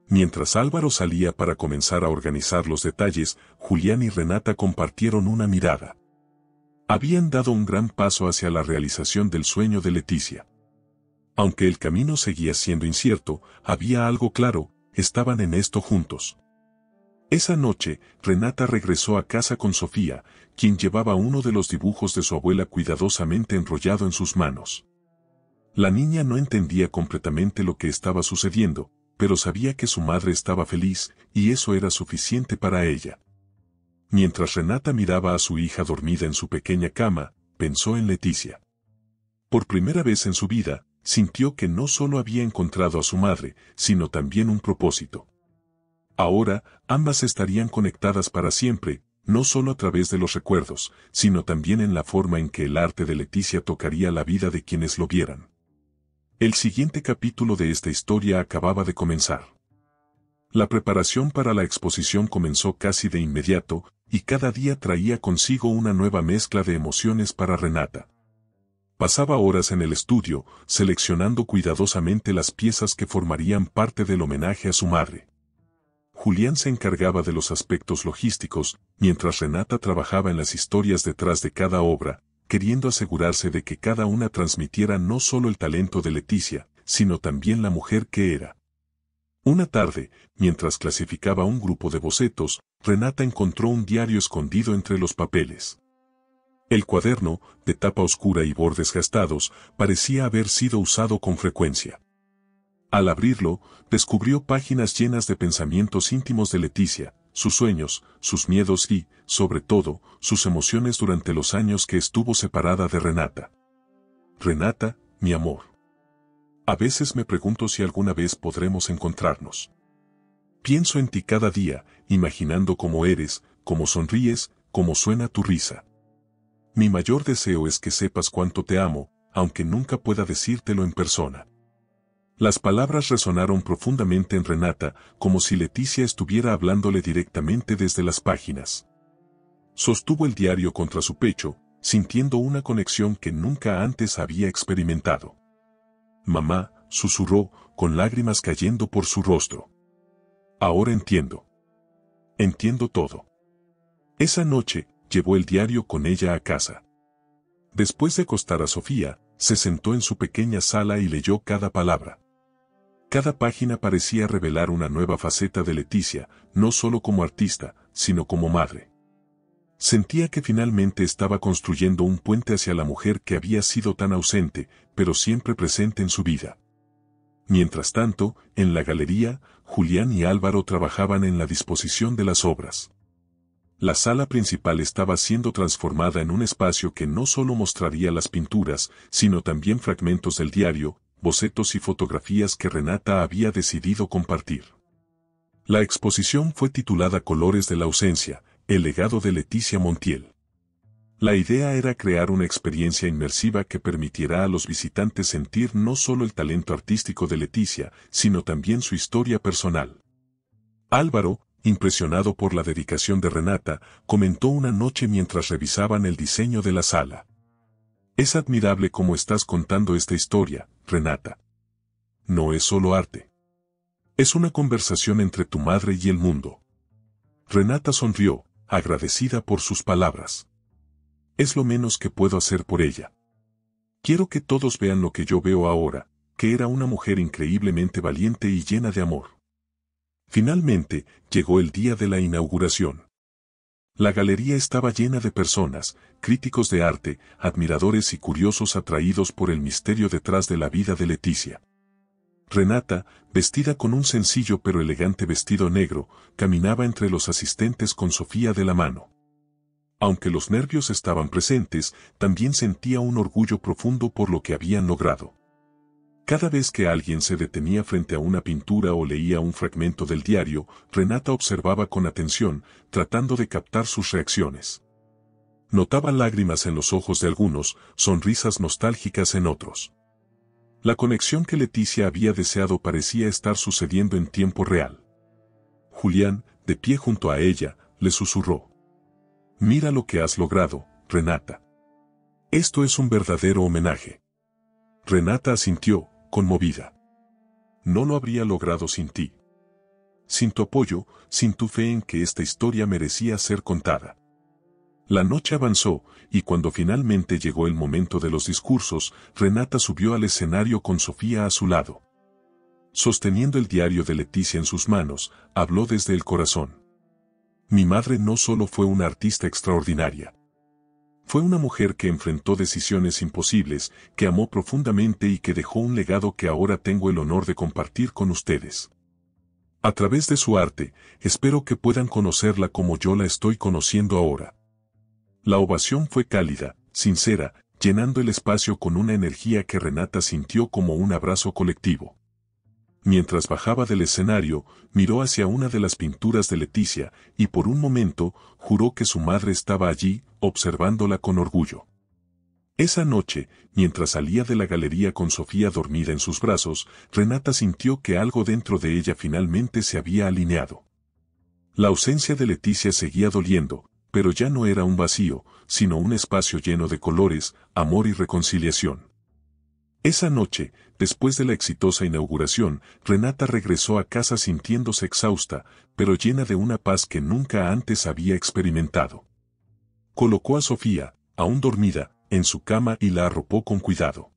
Mientras Álvaro salía para comenzar a organizar los detalles, Julián y Renata compartieron una mirada. Habían dado un gran paso hacia la realización del sueño de Leticia. Aunque el camino seguía siendo incierto, había algo claro: estaban en esto juntos. Esa noche, Renata regresó a casa con Sofía, quien llevaba uno de los dibujos de su abuela cuidadosamente enrollado en sus manos. La niña no entendía completamente lo que estaba sucediendo, pero sabía que su madre estaba feliz, y eso era suficiente para ella. Mientras Renata miraba a su hija dormida en su pequeña cama, pensó en Leticia. Por primera vez en su vida, sintió que no solo había encontrado a su madre, sino también un propósito. Ahora, ambas estarían conectadas para siempre, no solo a través de los recuerdos, sino también en la forma en que el arte de Leticia tocaría la vida de quienes lo vieran. El siguiente capítulo de esta historia acababa de comenzar. La preparación para la exposición comenzó casi de inmediato, y cada día traía consigo una nueva mezcla de emociones para Renata. Pasaba horas en el estudio, seleccionando cuidadosamente las piezas que formarían parte del homenaje a su madre. Julián se encargaba de los aspectos logísticos, mientras Renata trabajaba en las historias detrás de cada obra, queriendo asegurarse de que cada una transmitiera no solo el talento de Leticia, sino también la mujer que era. Una tarde, mientras clasificaba un grupo de bocetos, Renata encontró un diario escondido entre los papeles. El cuaderno, de tapa oscura y bordes gastados, parecía haber sido usado con frecuencia. Al abrirlo, descubrió páginas llenas de pensamientos íntimos de Leticia, sus sueños, sus miedos y, sobre todo, sus emociones durante los años que estuvo separada de Renata. Renata, mi amor. A veces me pregunto si alguna vez podremos encontrarnos. Pienso en ti cada día, imaginando cómo eres, cómo sonríes, cómo suena tu risa. Mi mayor deseo es que sepas cuánto te amo, aunque nunca pueda decírtelo en persona. Las palabras resonaron profundamente en Renata, como si Leticia estuviera hablándole directamente desde las páginas. Sostuvo el diario contra su pecho, sintiendo una conexión que nunca antes había experimentado. Mamá, susurró, con lágrimas cayendo por su rostro. Ahora entiendo. Entiendo todo. Esa noche, llevó el diario con ella a casa. Después de acostar a Sofía, se sentó en su pequeña sala y leyó cada palabra. Cada página parecía revelar una nueva faceta de Leticia, no solo como artista, sino como madre. Sentía que finalmente estaba construyendo un puente hacia la mujer que había sido tan ausente, pero siempre presente en su vida. Mientras tanto, en la galería, Julián y Álvaro trabajaban en la disposición de las obras. La sala principal estaba siendo transformada en un espacio que no solo mostraría las pinturas, sino también fragmentos del diario, bocetos y fotografías que Renata había decidido compartir. La exposición fue titulada Colores de la ausencia, el legado de Leticia Montiel. La idea era crear una experiencia inmersiva que permitiera a los visitantes sentir no solo el talento artístico de Leticia, sino también su historia personal. Álvaro, impresionado por la dedicación de Renata, comentó una noche mientras revisaban el diseño de la sala. Es admirable cómo estás contando esta historia, Renata. No es solo arte. Es una conversación entre tu madre y el mundo. Renata sonrió, agradecida por sus palabras. Es lo menos que puedo hacer por ella. Quiero que todos vean lo que yo veo ahora, que era una mujer increíblemente valiente y llena de amor. Finalmente, llegó el día de la inauguración. La galería estaba llena de personas, críticos de arte, admiradores y curiosos atraídos por el misterio detrás de la vida de Leticia. Renata, vestida con un sencillo pero elegante vestido negro, caminaba entre los asistentes con Sofía de la mano. Aunque los nervios estaban presentes, también sentía un orgullo profundo por lo que habían logrado. Cada vez que alguien se detenía frente a una pintura o leía un fragmento del diario, Renata observaba con atención, tratando de captar sus reacciones. Notaba lágrimas en los ojos de algunos, sonrisas nostálgicas en otros. La conexión que Leticia había deseado parecía estar sucediendo en tiempo real. Julián, de pie junto a ella, le susurró. Mira lo que has logrado, Renata. Esto es un verdadero homenaje. Renata asintió, conmovida. No lo habría logrado sin ti. Sin tu apoyo, sin tu fe en que esta historia merecía ser contada. La noche avanzó, y cuando finalmente llegó el momento de los discursos, Renata subió al escenario con Sofía a su lado. Sosteniendo el diario de Leticia en sus manos, habló desde el corazón. Mi madre no solo fue una artista extraordinaria. Fue una mujer que enfrentó decisiones imposibles, que amó profundamente y que dejó un legado que ahora tengo el honor de compartir con ustedes. A través de su arte, espero que puedan conocerla como yo la estoy conociendo ahora. La ovación fue cálida, sincera, llenando el espacio con una energía que Renata sintió como un abrazo colectivo. Mientras bajaba del escenario, miró hacia una de las pinturas de Leticia, y por un momento, juró que su madre estaba allí, observándola con orgullo. Esa noche, mientras salía de la galería con Sofía dormida en sus brazos, Renata sintió que algo dentro de ella finalmente se había alineado. La ausencia de Leticia seguía doliendo, pero ya no era un vacío, sino un espacio lleno de colores, amor y reconciliación. Esa noche, después de la exitosa inauguración, Renata regresó a casa sintiéndose exhausta, pero llena de una paz que nunca antes había experimentado. Colocó a Sofía, aún dormida, en su cama y la arropó con cuidado.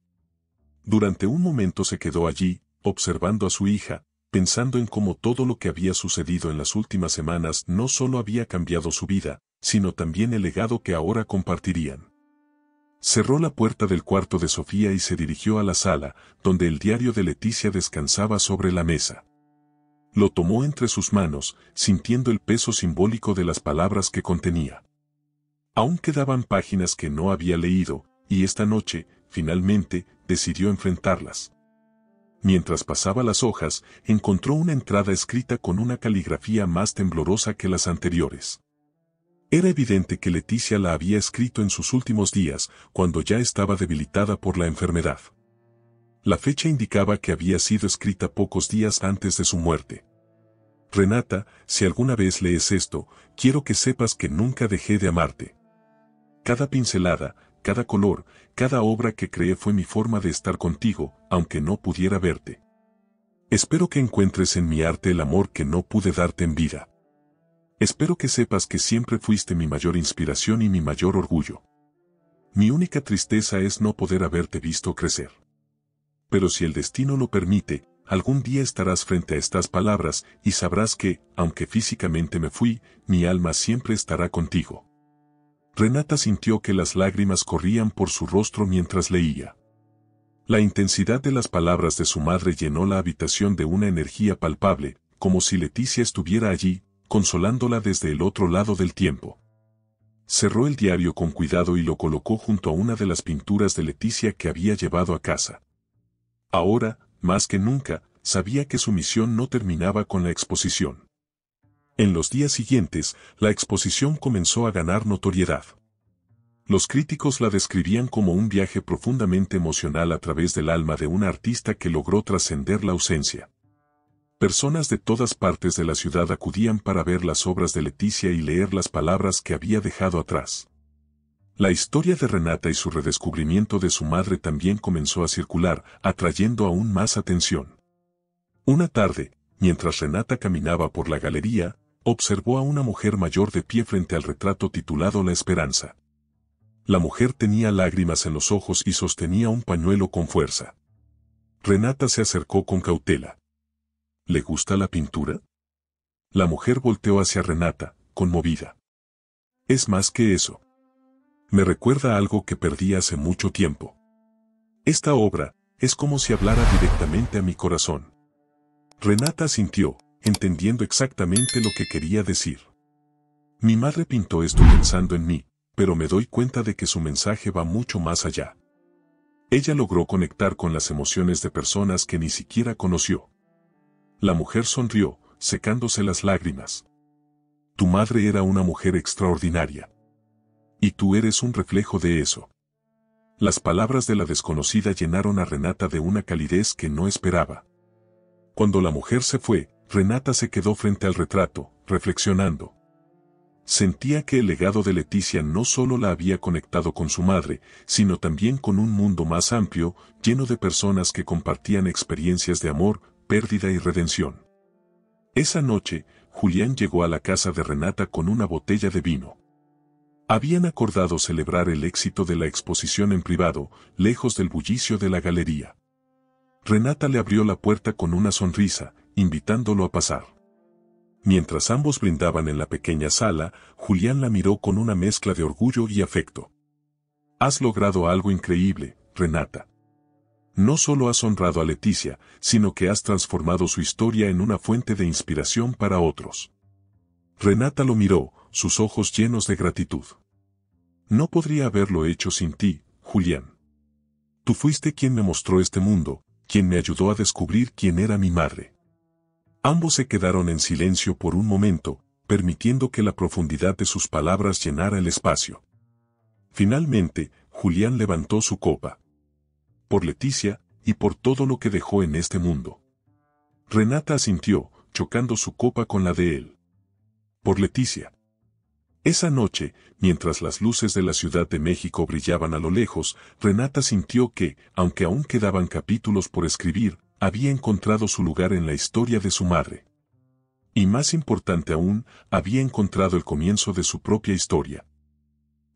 Durante un momento se quedó allí, observando a su hija, pensando en cómo todo lo que había sucedido en las últimas semanas no solo había cambiado su vida, sino también el legado que ahora compartirían. Cerró la puerta del cuarto de Sofía y se dirigió a la sala, donde el diario de Leticia descansaba sobre la mesa. Lo tomó entre sus manos, sintiendo el peso simbólico de las palabras que contenía. Aún quedaban páginas que no había leído, y esta noche, finalmente, decidió enfrentarlas. Mientras pasaba las hojas, encontró una entrada escrita con una caligrafía más temblorosa que las anteriores. Era evidente que Leticia la había escrito en sus últimos días, cuando ya estaba debilitada por la enfermedad. La fecha indicaba que había sido escrita pocos días antes de su muerte. Renata, si alguna vez lees esto, quiero que sepas que nunca dejé de amarte. Cada pincelada, cada color, cada obra que creé fue mi forma de estar contigo, aunque no pudiera verte. Espero que encuentres en mi arte el amor que no pude darte en vida. Espero que sepas que siempre fuiste mi mayor inspiración y mi mayor orgullo. Mi única tristeza es no poder haberte visto crecer. Pero si el destino lo permite, algún día estarás frente a estas palabras y sabrás que, aunque físicamente me fui, mi alma siempre estará contigo. Renata sintió que las lágrimas corrían por su rostro mientras leía. La intensidad de las palabras de su madre llenó la habitación de una energía palpable, como si Leticia estuviera allí, consolándola desde el otro lado del tiempo. Cerró el diario con cuidado y lo colocó junto a una de las pinturas de Leticia que había llevado a casa. Ahora, más que nunca, sabía que su misión no terminaba con la exposición. En los días siguientes, la exposición comenzó a ganar notoriedad. Los críticos la describían como un viaje profundamente emocional a través del alma de un artista que logró trascender la ausencia. Personas de todas partes de la ciudad acudían para ver las obras de Leticia y leer las palabras que había dejado atrás. La historia de Renata y su redescubrimiento de su madre también comenzó a circular, atrayendo aún más atención. Una tarde, mientras Renata caminaba por la galería, observó a una mujer mayor de pie frente al retrato titulado La Esperanza. La mujer tenía lágrimas en los ojos y sostenía un pañuelo con fuerza. Renata se acercó con cautela. ¿Le gusta la pintura? La mujer volteó hacia Renata, conmovida. Es más que eso. Me recuerda algo que perdí hace mucho tiempo. Esta obra es como si hablara directamente a mi corazón. Renata asintió, entendiendo exactamente lo que quería decir. Mi madre pintó esto pensando en mí, pero me doy cuenta de que su mensaje va mucho más allá. Ella logró conectar con las emociones de personas que ni siquiera conoció. La mujer sonrió, secándose las lágrimas. Tu madre era una mujer extraordinaria. Y tú eres un reflejo de eso. Las palabras de la desconocida llenaron a Renata de una calidez que no esperaba. Cuando la mujer se fue, Renata se quedó frente al retrato, reflexionando. Sentía que el legado de Leticia no solo la había conectado con su madre, sino también con un mundo más amplio, lleno de personas que compartían experiencias de amor, pérdida y redención. Esa noche, Julián llegó a la casa de Renata con una botella de vino. Habían acordado celebrar el éxito de la exposición en privado, lejos del bullicio de la galería. Renata le abrió la puerta con una sonrisa, invitándolo a pasar. Mientras ambos brindaban en la pequeña sala, Julián la miró con una mezcla de orgullo y afecto. Has logrado algo increíble, Renata. No solo has honrado a Leticia, sino que has transformado su historia en una fuente de inspiración para otros. Renata lo miró, sus ojos llenos de gratitud. No podría haberlo hecho sin ti, Julián. Tú fuiste quien me mostró este mundo, quien me ayudó a descubrir quién era mi madre. Ambos se quedaron en silencio por un momento, permitiendo que la profundidad de sus palabras llenara el espacio. Finalmente, Julián levantó su copa. Por Leticia, y por todo lo que dejó en este mundo. Renata asintió, chocando su copa con la de él. Por Leticia. Esa noche, mientras las luces de la Ciudad de México brillaban a lo lejos, Renata sintió que, aunque aún quedaban capítulos por escribir, había encontrado su lugar en la historia de su madre. Y más importante aún, había encontrado el comienzo de su propia historia.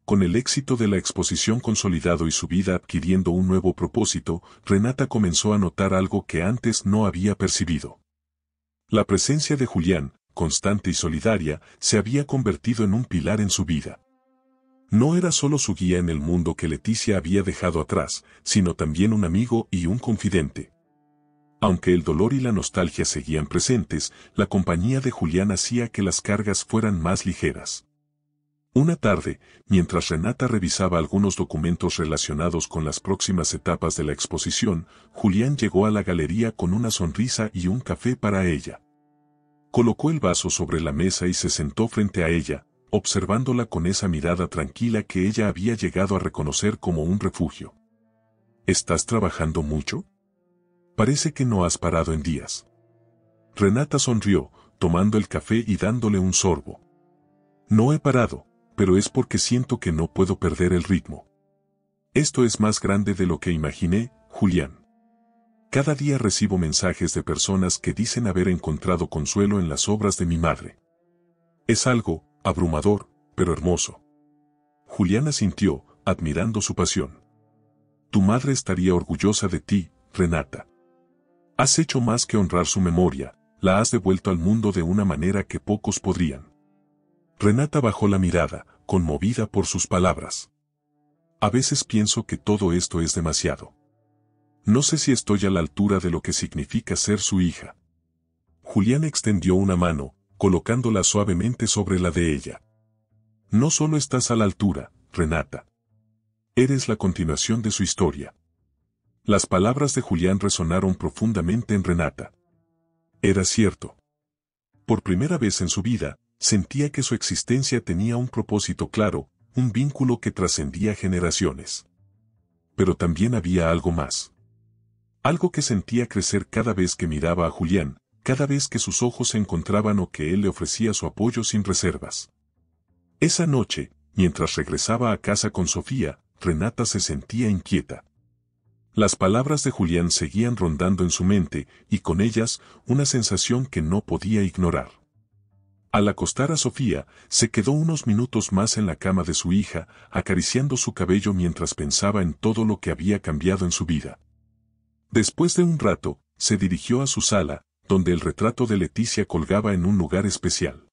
Con el éxito de la exposición consolidado y su vida adquiriendo un nuevo propósito, Renata comenzó a notar algo que antes no había percibido. La presencia de Julián, constante y solidaria, se había convertido en un pilar en su vida. No era solo su guía en el mundo que Leticia había dejado atrás, sino también un amigo y un confidente. Aunque el dolor y la nostalgia seguían presentes, la compañía de Julián hacía que las cargas fueran más ligeras. Una tarde, mientras Renata revisaba algunos documentos relacionados con las próximas etapas de la exposición, Julián llegó a la galería con una sonrisa y un café para ella. Colocó el vaso sobre la mesa y se sentó frente a ella, observándola con esa mirada tranquila que ella había llegado a reconocer como un refugio. ¿Estás trabajando mucho? Parece que no has parado en días. Renata sonrió, tomando el café y dándole un sorbo. No he parado, pero es porque siento que no puedo perder el ritmo. Esto es más grande de lo que imaginé, Julián. Cada día recibo mensajes de personas que dicen haber encontrado consuelo en las obras de mi madre. Es algo abrumador, pero hermoso. Julián asintió, admirando su pasión. Tu madre estaría orgullosa de ti, Renata. Has hecho más que honrar su memoria, la has devuelto al mundo de una manera que pocos podrían. Renata bajó la mirada, conmovida por sus palabras. A veces pienso que todo esto es demasiado. No sé si estoy a la altura de lo que significa ser su hija. Julián extendió una mano, colocándola suavemente sobre la de ella. No solo estás a la altura, Renata. Eres la continuación de su historia. Las palabras de Julián resonaron profundamente en Renata. Era cierto. Por primera vez en su vida, sentía que su existencia tenía un propósito claro, un vínculo que trascendía generaciones. Pero también había algo más. Algo que sentía crecer cada vez que miraba a Julián, cada vez que sus ojos se encontraban o que él le ofrecía su apoyo sin reservas. Esa noche, mientras regresaba a casa con Sofía, Renata se sentía inquieta. Las palabras de Julián seguían rondando en su mente, y con ellas, una sensación que no podía ignorar. Al acostar a Sofía, se quedó unos minutos más en la cama de su hija, acariciando su cabello mientras pensaba en todo lo que había cambiado en su vida. Después de un rato, se dirigió a su sala, donde el retrato de Leticia colgaba en un lugar especial.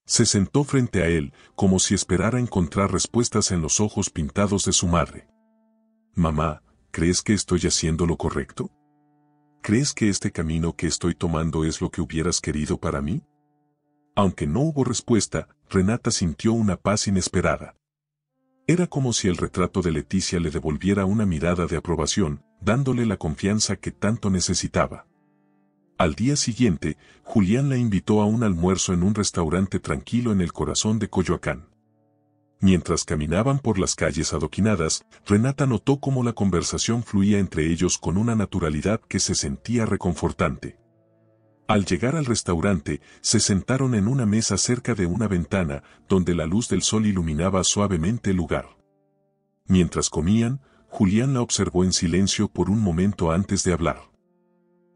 Se sentó frente a él, como si esperara encontrar respuestas en los ojos pintados de su madre. Mamá, ¿crees que estoy haciendo lo correcto? ¿Crees que este camino que estoy tomando es lo que hubieras querido para mí? Aunque no hubo respuesta, Renata sintió una paz inesperada. Era como si el retrato de Leticia le devolviera una mirada de aprobación, dándole la confianza que tanto necesitaba. Al día siguiente, Julián la invitó a un almuerzo en un restaurante tranquilo en el corazón de Coyoacán. Mientras caminaban por las calles adoquinadas, Renata notó cómo la conversación fluía entre ellos con una naturalidad que se sentía reconfortante. Al llegar al restaurante, se sentaron en una mesa cerca de una ventana, donde la luz del sol iluminaba suavemente el lugar. Mientras comían, Julián la observó en silencio por un momento antes de hablar.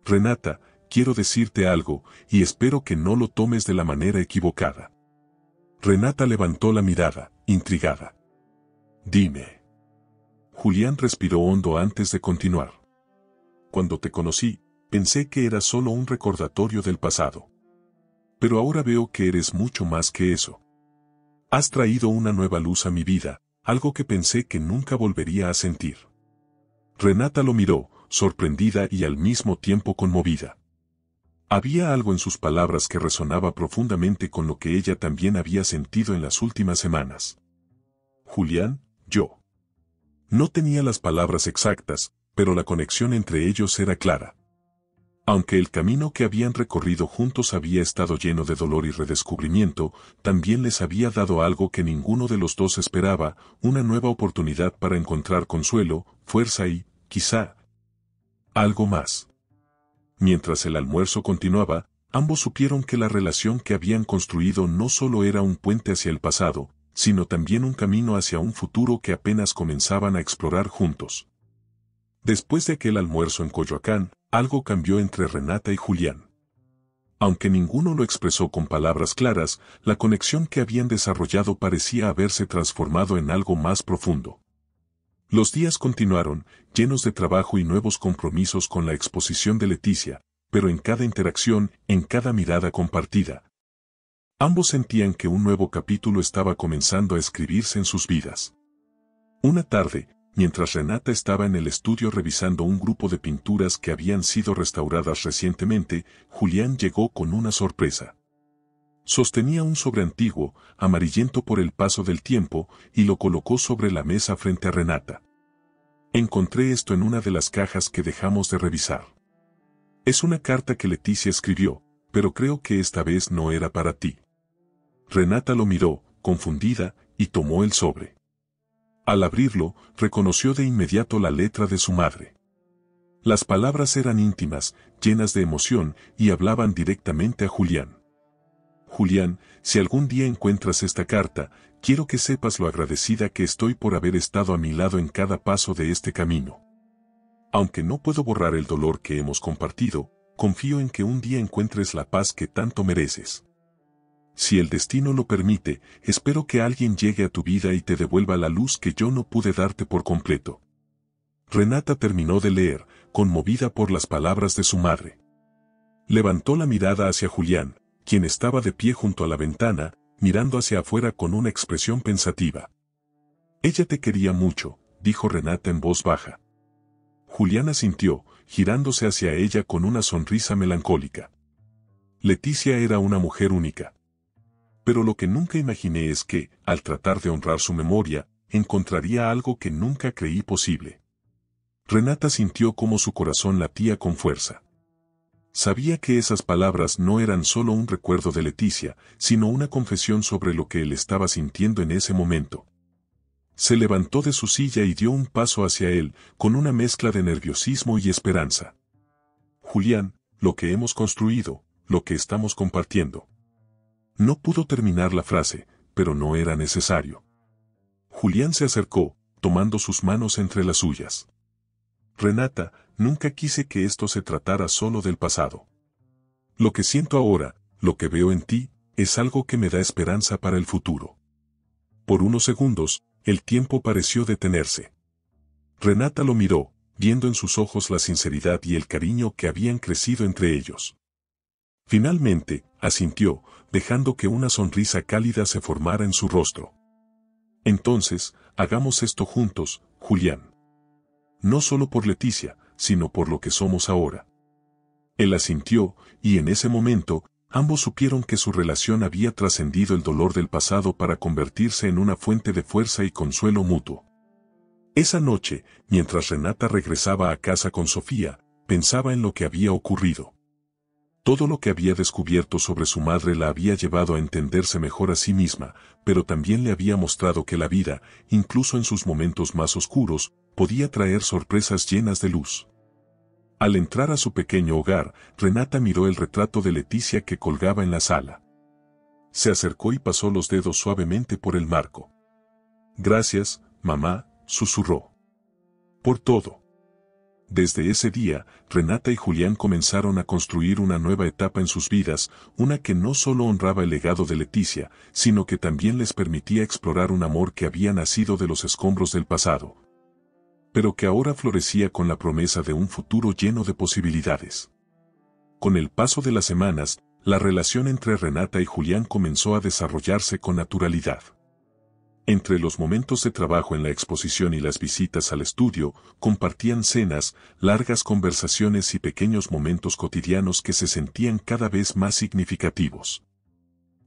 Renata, quiero decirte algo, y espero que no lo tomes de la manera equivocada. Renata levantó la mirada, intrigada. Dime. Julián respiró hondo antes de continuar. Cuando te conocí, pensé que era solo un recordatorio del pasado. Pero ahora veo que eres mucho más que eso. Has traído una nueva luz a mi vida, algo que pensé que nunca volvería a sentir. Renata lo miró, sorprendida y al mismo tiempo conmovida. Había algo en sus palabras que resonaba profundamente con lo que ella también había sentido en las últimas semanas. Julián, yo. No tenía las palabras exactas, pero la conexión entre ellos era clara. Aunque el camino que habían recorrido juntos había estado lleno de dolor y redescubrimiento, también les había dado algo que ninguno de los dos esperaba, una nueva oportunidad para encontrar consuelo, fuerza y, quizá, algo más. Mientras el almuerzo continuaba, ambos supieron que la relación que habían construido no solo era un puente hacia el pasado, sino también un camino hacia un futuro que apenas comenzaban a explorar juntos. Después de aquel almuerzo en Coyoacán, algo cambió entre Renata y Julián. Aunque ninguno lo expresó con palabras claras, la conexión que habían desarrollado parecía haberse transformado en algo más profundo. Los días continuaron, llenos de trabajo y nuevos compromisos con la exposición de Leticia, pero en cada interacción, en cada mirada compartida, Ambos sentían que un nuevo capítulo estaba comenzando a escribirse en sus vidas. Una tarde, mientras Renata estaba en el estudio revisando un grupo de pinturas que habían sido restauradas recientemente, Julián llegó con una sorpresa. Sostenía un sobre antiguo, amarillento por el paso del tiempo, y lo colocó sobre la mesa frente a Renata. Encontré esto en una de las cajas que dejamos de revisar. Es una carta que Leticia escribió, pero creo que esta vez no era para ti. Renata lo miró, confundida, y tomó el sobre. Al abrirlo, reconoció de inmediato la letra de su madre. Las palabras eran íntimas, llenas de emoción, y hablaban directamente a Julián. Julián, si algún día encuentras esta carta, quiero que sepas lo agradecida que estoy por haber estado a mi lado en cada paso de este camino. Aunque no puedo borrar el dolor que hemos compartido, confío en que un día encuentres la paz que tanto mereces. Si el destino lo permite, espero que alguien llegue a tu vida y te devuelva la luz que yo no pude darte por completo. Renata terminó de leer, conmovida por las palabras de su madre. Levantó la mirada hacia Julián, quien estaba de pie junto a la ventana, mirando hacia afuera con una expresión pensativa. Ella te quería mucho, dijo Renata en voz baja. Julián asintió, girándose hacia ella con una sonrisa melancólica. Leticia era una mujer única. Pero lo que nunca imaginé es que, al tratar de honrar su memoria, encontraría algo que nunca creí posible. Renata sintió cómo su corazón latía con fuerza. Sabía que esas palabras no eran solo un recuerdo de Leticia, sino una confesión sobre lo que él estaba sintiendo en ese momento. Se levantó de su silla y dio un paso hacia él, con una mezcla de nerviosismo y esperanza. Julián, lo que hemos construido, lo que estamos compartiendo. No pudo terminar la frase, pero no era necesario. Julián se acercó, tomando sus manos entre las suyas. Renata, nunca quise que esto se tratara solo del pasado. Lo que siento ahora, lo que veo en ti, es algo que me da esperanza para el futuro. Por unos segundos, el tiempo pareció detenerse. Renata lo miró, viendo en sus ojos la sinceridad y el cariño que habían crecido entre ellos. Finalmente, asintió, dejando que una sonrisa cálida se formara en su rostro. Entonces, hagamos esto juntos, Julián. No solo por Leticia, sino por lo que somos ahora. Él asintió, y en ese momento, ambos supieron que su relación había trascendido el dolor del pasado para convertirse en una fuente de fuerza y consuelo mutuo. Esa noche, mientras Renata regresaba a casa con Sofía, pensaba en lo que había ocurrido. Todo lo que había descubierto sobre su madre la había llevado a entenderse mejor a sí misma, pero también le había mostrado que la vida, incluso en sus momentos más oscuros, podía traer sorpresas llenas de luz. Al entrar a su pequeño hogar, Renata miró el retrato de Leticia que colgaba en la sala. Se acercó y pasó los dedos suavemente por el marco. «Gracias, mamá», susurró. «Por todo». Desde ese día, Renata y Julián comenzaron a construir una nueva etapa en sus vidas, una que no solo honraba el legado de Leticia, sino que también les permitía explorar un amor que había nacido de los escombros del pasado, pero que ahora florecía con la promesa de un futuro lleno de posibilidades. Con el paso de las semanas, la relación entre Renata y Julián comenzó a desarrollarse con naturalidad. Entre los momentos de trabajo en la exposición y las visitas al estudio, compartían cenas, largas conversaciones y pequeños momentos cotidianos que se sentían cada vez más significativos.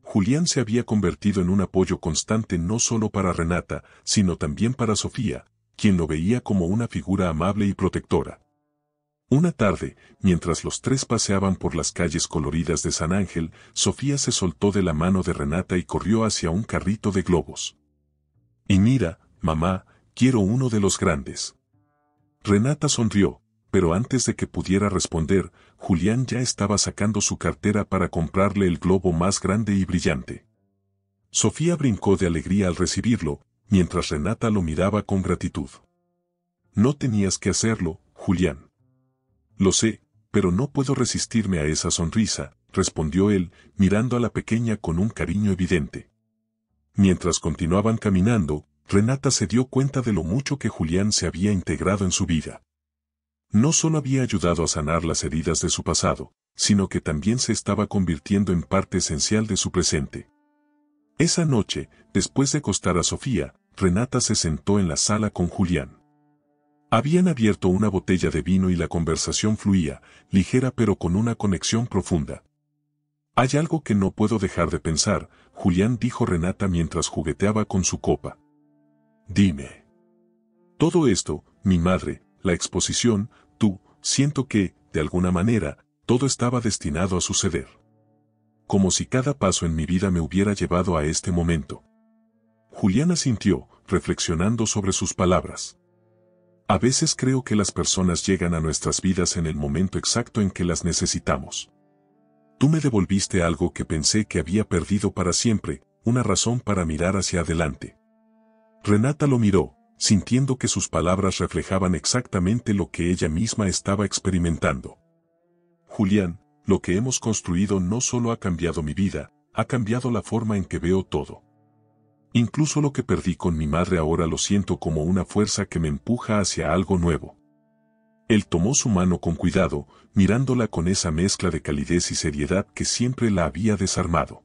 Julián se había convertido en un apoyo constante no solo para Renata, sino también para Sofía, quien lo veía como una figura amable y protectora. Una tarde, mientras los tres paseaban por las calles coloridas de San Ángel, Sofía se soltó de la mano de Renata y corrió hacia un carrito de globos. «Y mira, mamá, quiero uno de los grandes». Renata sonrió, pero antes de que pudiera responder, Julián ya estaba sacando su cartera para comprarle el globo más grande y brillante. Sofía brincó de alegría al recibirlo, mientras Renata lo miraba con gratitud. «No tenías que hacerlo, Julián». «Lo sé, pero no puedo resistirme a esa sonrisa», respondió él, mirando a la pequeña con un cariño evidente. Mientras continuaban caminando, Renata se dio cuenta de lo mucho que Julián se había integrado en su vida. No solo había ayudado a sanar las heridas de su pasado, sino que también se estaba convirtiendo en parte esencial de su presente. Esa noche, después de acostar a Sofía, Renata se sentó en la sala con Julián. Habían abierto una botella de vino y la conversación fluía, ligera pero con una conexión profunda. Hay algo que no puedo dejar de pensar, Julián, dijo Renata mientras jugueteaba con su copa. Dime. Todo esto, mi madre, la exposición, tú, siento que, de alguna manera, todo estaba destinado a suceder. Como si cada paso en mi vida me hubiera llevado a este momento. Julián asintió, reflexionando sobre sus palabras. A veces creo que las personas llegan a nuestras vidas en el momento exacto en que las necesitamos. Tú me devolviste algo que pensé que había perdido para siempre, una razón para mirar hacia adelante. Renata lo miró, sintiendo que sus palabras reflejaban exactamente lo que ella misma estaba experimentando. Julián, lo que hemos construido no solo ha cambiado mi vida, ha cambiado la forma en que veo todo. Incluso lo que perdí con mi madre ahora lo siento como una fuerza que me empuja hacia algo nuevo. Él tomó su mano con cuidado, mirándola con esa mezcla de calidez y seriedad que siempre la había desarmado.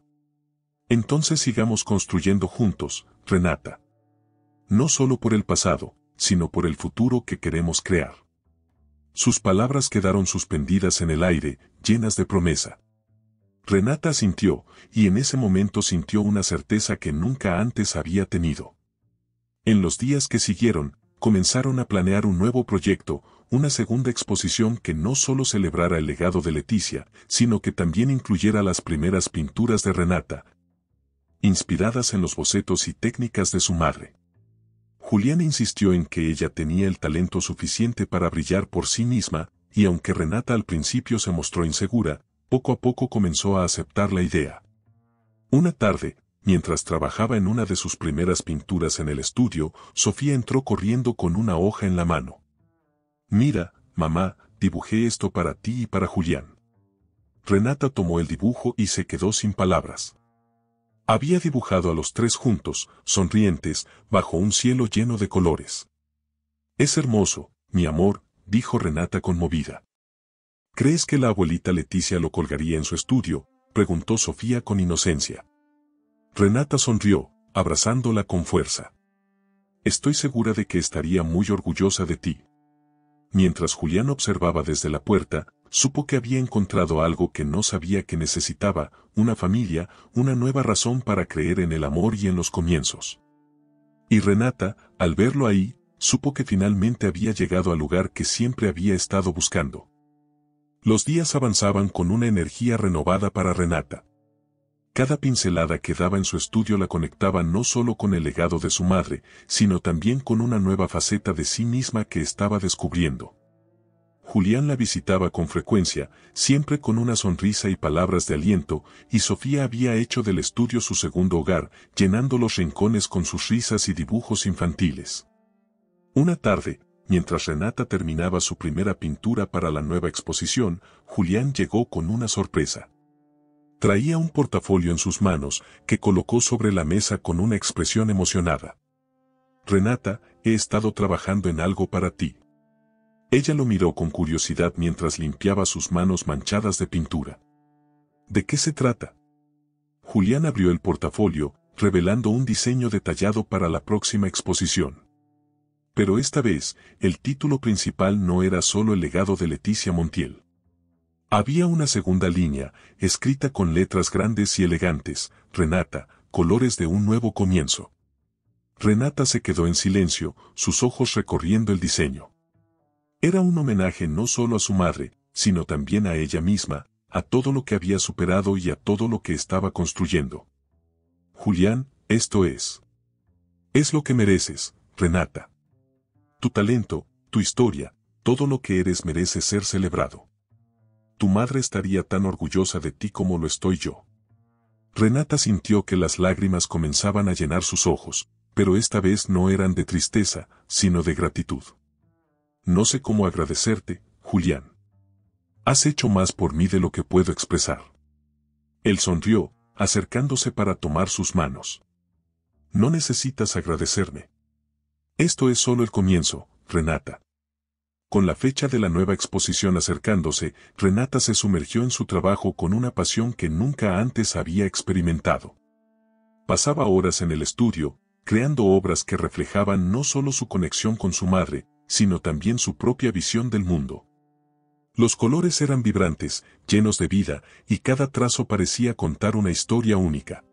Entonces sigamos construyendo juntos, Renata. No solo por el pasado, sino por el futuro que queremos crear. Sus palabras quedaron suspendidas en el aire, llenas de promesa. Renata asintió, y en ese momento sintió una certeza que nunca antes había tenido. En los días que siguieron, comenzaron a planear un nuevo proyecto, una segunda exposición que no solo celebrara el legado de Leticia, sino que también incluyera las primeras pinturas de Renata, inspiradas en los bocetos y técnicas de su madre. Julián insistió en que ella tenía el talento suficiente para brillar por sí misma, y aunque Renata al principio se mostró insegura, poco a poco comenzó a aceptar la idea. Una tarde, mientras trabajaba en una de sus primeras pinturas en el estudio, Sofía entró corriendo con una hoja en la mano. Mira, mamá, dibujé esto para ti y para Julián. Renata tomó el dibujo y se quedó sin palabras. Había dibujado a los tres juntos, sonrientes, bajo un cielo lleno de colores. Es hermoso, mi amor, dijo Renata conmovida. ¿Crees que la abuelita Leticia lo colgaría en su estudio?, preguntó Sofía con inocencia. Renata sonrió, abrazándola con fuerza. Estoy segura de que estaría muy orgullosa de ti. Mientras Julián observaba desde la puerta, supo que había encontrado algo que no sabía que necesitaba, una familia, una nueva razón para creer en el amor y en los comienzos. Y Renata, al verlo ahí, supo que finalmente había llegado al lugar que siempre había estado buscando. Los días avanzaban con una energía renovada para Renata. Cada pincelada que daba en su estudio la conectaba no solo con el legado de su madre, sino también con una nueva faceta de sí misma que estaba descubriendo. Julián la visitaba con frecuencia, siempre con una sonrisa y palabras de aliento, y Sofía había hecho del estudio su segundo hogar, llenando los rincones con sus risas y dibujos infantiles. Una tarde, mientras Renata terminaba su primera pintura para la nueva exposición, Julián llegó con una sorpresa. Traía un portafolio en sus manos, que colocó sobre la mesa con una expresión emocionada. Renata, he estado trabajando en algo para ti. Ella lo miró con curiosidad mientras limpiaba sus manos manchadas de pintura. ¿De qué se trata? Julián abrió el portafolio, revelando un diseño detallado para la próxima exposición. Pero esta vez, el título principal no era solo el legado de Leticia Montiel. Había una segunda línea, escrita con letras grandes y elegantes: Renata, colores de un nuevo comienzo. Renata se quedó en silencio, sus ojos recorriendo el diseño. Era un homenaje no solo a su madre, sino también a ella misma, a todo lo que había superado y a todo lo que estaba construyendo. Julián, esto es lo que mereces, Renata. Tu talento, tu historia, todo lo que eres merece ser celebrado. Tu madre estaría tan orgullosa de ti como lo estoy yo. Renata sintió que las lágrimas comenzaban a llenar sus ojos, pero esta vez no eran de tristeza, sino de gratitud. No sé cómo agradecerte, Julián. Has hecho más por mí de lo que puedo expresar. Él sonrió, acercándose para tomar sus manos. No necesitas agradecerme. Esto es solo el comienzo, Renata. Con la fecha de la nueva exposición acercándose, Renata se sumergió en su trabajo con una pasión que nunca antes había experimentado. Pasaba horas en el estudio, creando obras que reflejaban no solo su conexión con su madre, sino también su propia visión del mundo. Los colores eran vibrantes, llenos de vida, y cada trazo parecía contar una historia única.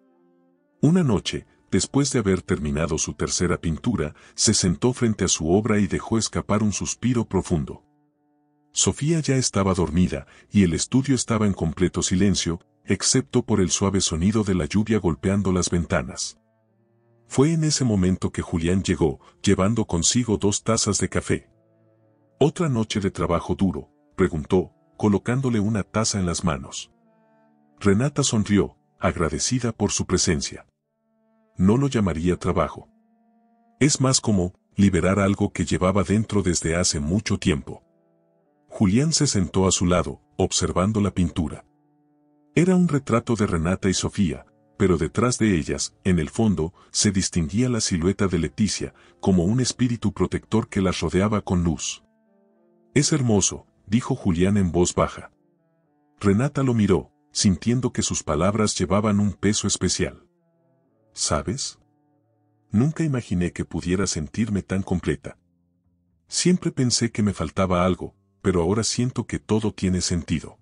Una noche, después de haber terminado su tercera pintura, se sentó frente a su obra y dejó escapar un suspiro profundo. Sofía ya estaba dormida, y el estudio estaba en completo silencio, excepto por el suave sonido de la lluvia golpeando las ventanas. Fue en ese momento que Julián llegó, llevando consigo 2 tazas de café. ¿Otra noche de trabajo duro?, preguntó, colocándole una taza en las manos. Renata sonrió, agradecida por su presencia. No lo llamaría trabajo. Es más como liberar algo que llevaba dentro desde hace mucho tiempo. Julián se sentó a su lado, observando la pintura. Era un retrato de Renata y Sofía, pero detrás de ellas, en el fondo, se distinguía la silueta de Leticia, como un espíritu protector que las rodeaba con luz. «Es hermoso», dijo Julián en voz baja. Renata lo miró, sintiendo que sus palabras llevaban un peso especial. ¿Sabes? Nunca imaginé que pudiera sentirme tan completa. Siempre pensé que me faltaba algo, pero ahora siento que todo tiene sentido.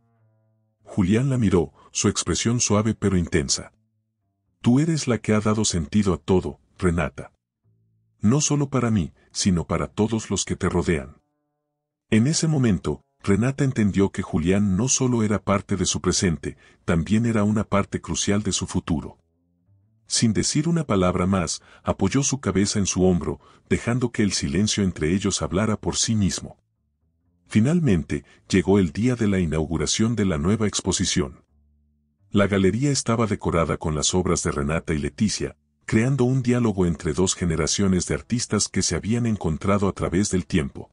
Julián la miró, su expresión suave pero intensa. Tú eres la que ha dado sentido a todo, Renata. No solo para mí, sino para todos los que te rodean. En ese momento, Renata entendió que Julián no solo era parte de su presente, también era una parte crucial de su futuro. Sin decir una palabra más, apoyó su cabeza en su hombro, dejando que el silencio entre ellos hablara por sí mismo. Finalmente, llegó el día de la inauguración de la nueva exposición. La galería estaba decorada con las obras de Renata y Leticia, creando un diálogo entre 2 generaciones de artistas que se habían encontrado a través del tiempo.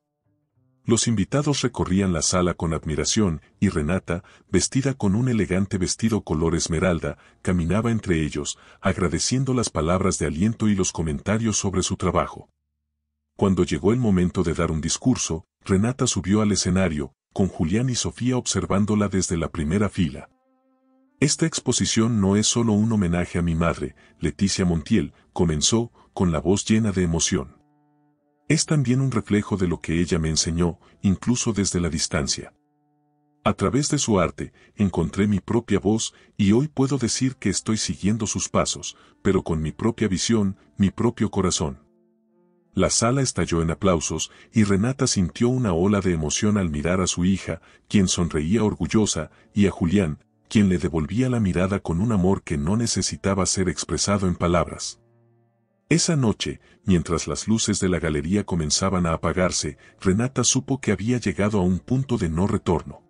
Los invitados recorrían la sala con admiración, y Renata, vestida con un elegante vestido color esmeralda, caminaba entre ellos, agradeciendo las palabras de aliento y los comentarios sobre su trabajo. Cuando llegó el momento de dar un discurso, Renata subió al escenario, con Julián y Sofía observándola desde la primera fila. Esta exposición no es solo un homenaje a mi madre, Leticia Montiel, comenzó, con la voz llena de emoción. Es también un reflejo de lo que ella me enseñó, incluso desde la distancia. A través de su arte, encontré mi propia voz, y hoy puedo decir que estoy siguiendo sus pasos, pero con mi propia visión, mi propio corazón. La sala estalló en aplausos, y Renata sintió una ola de emoción al mirar a su hija, quien sonreía orgullosa, y a Julián, quien le devolvía la mirada con un amor que no necesitaba ser expresado en palabras. Esa noche, mientras las luces de la galería comenzaban a apagarse, Renata supo que había llegado a un punto de no retorno.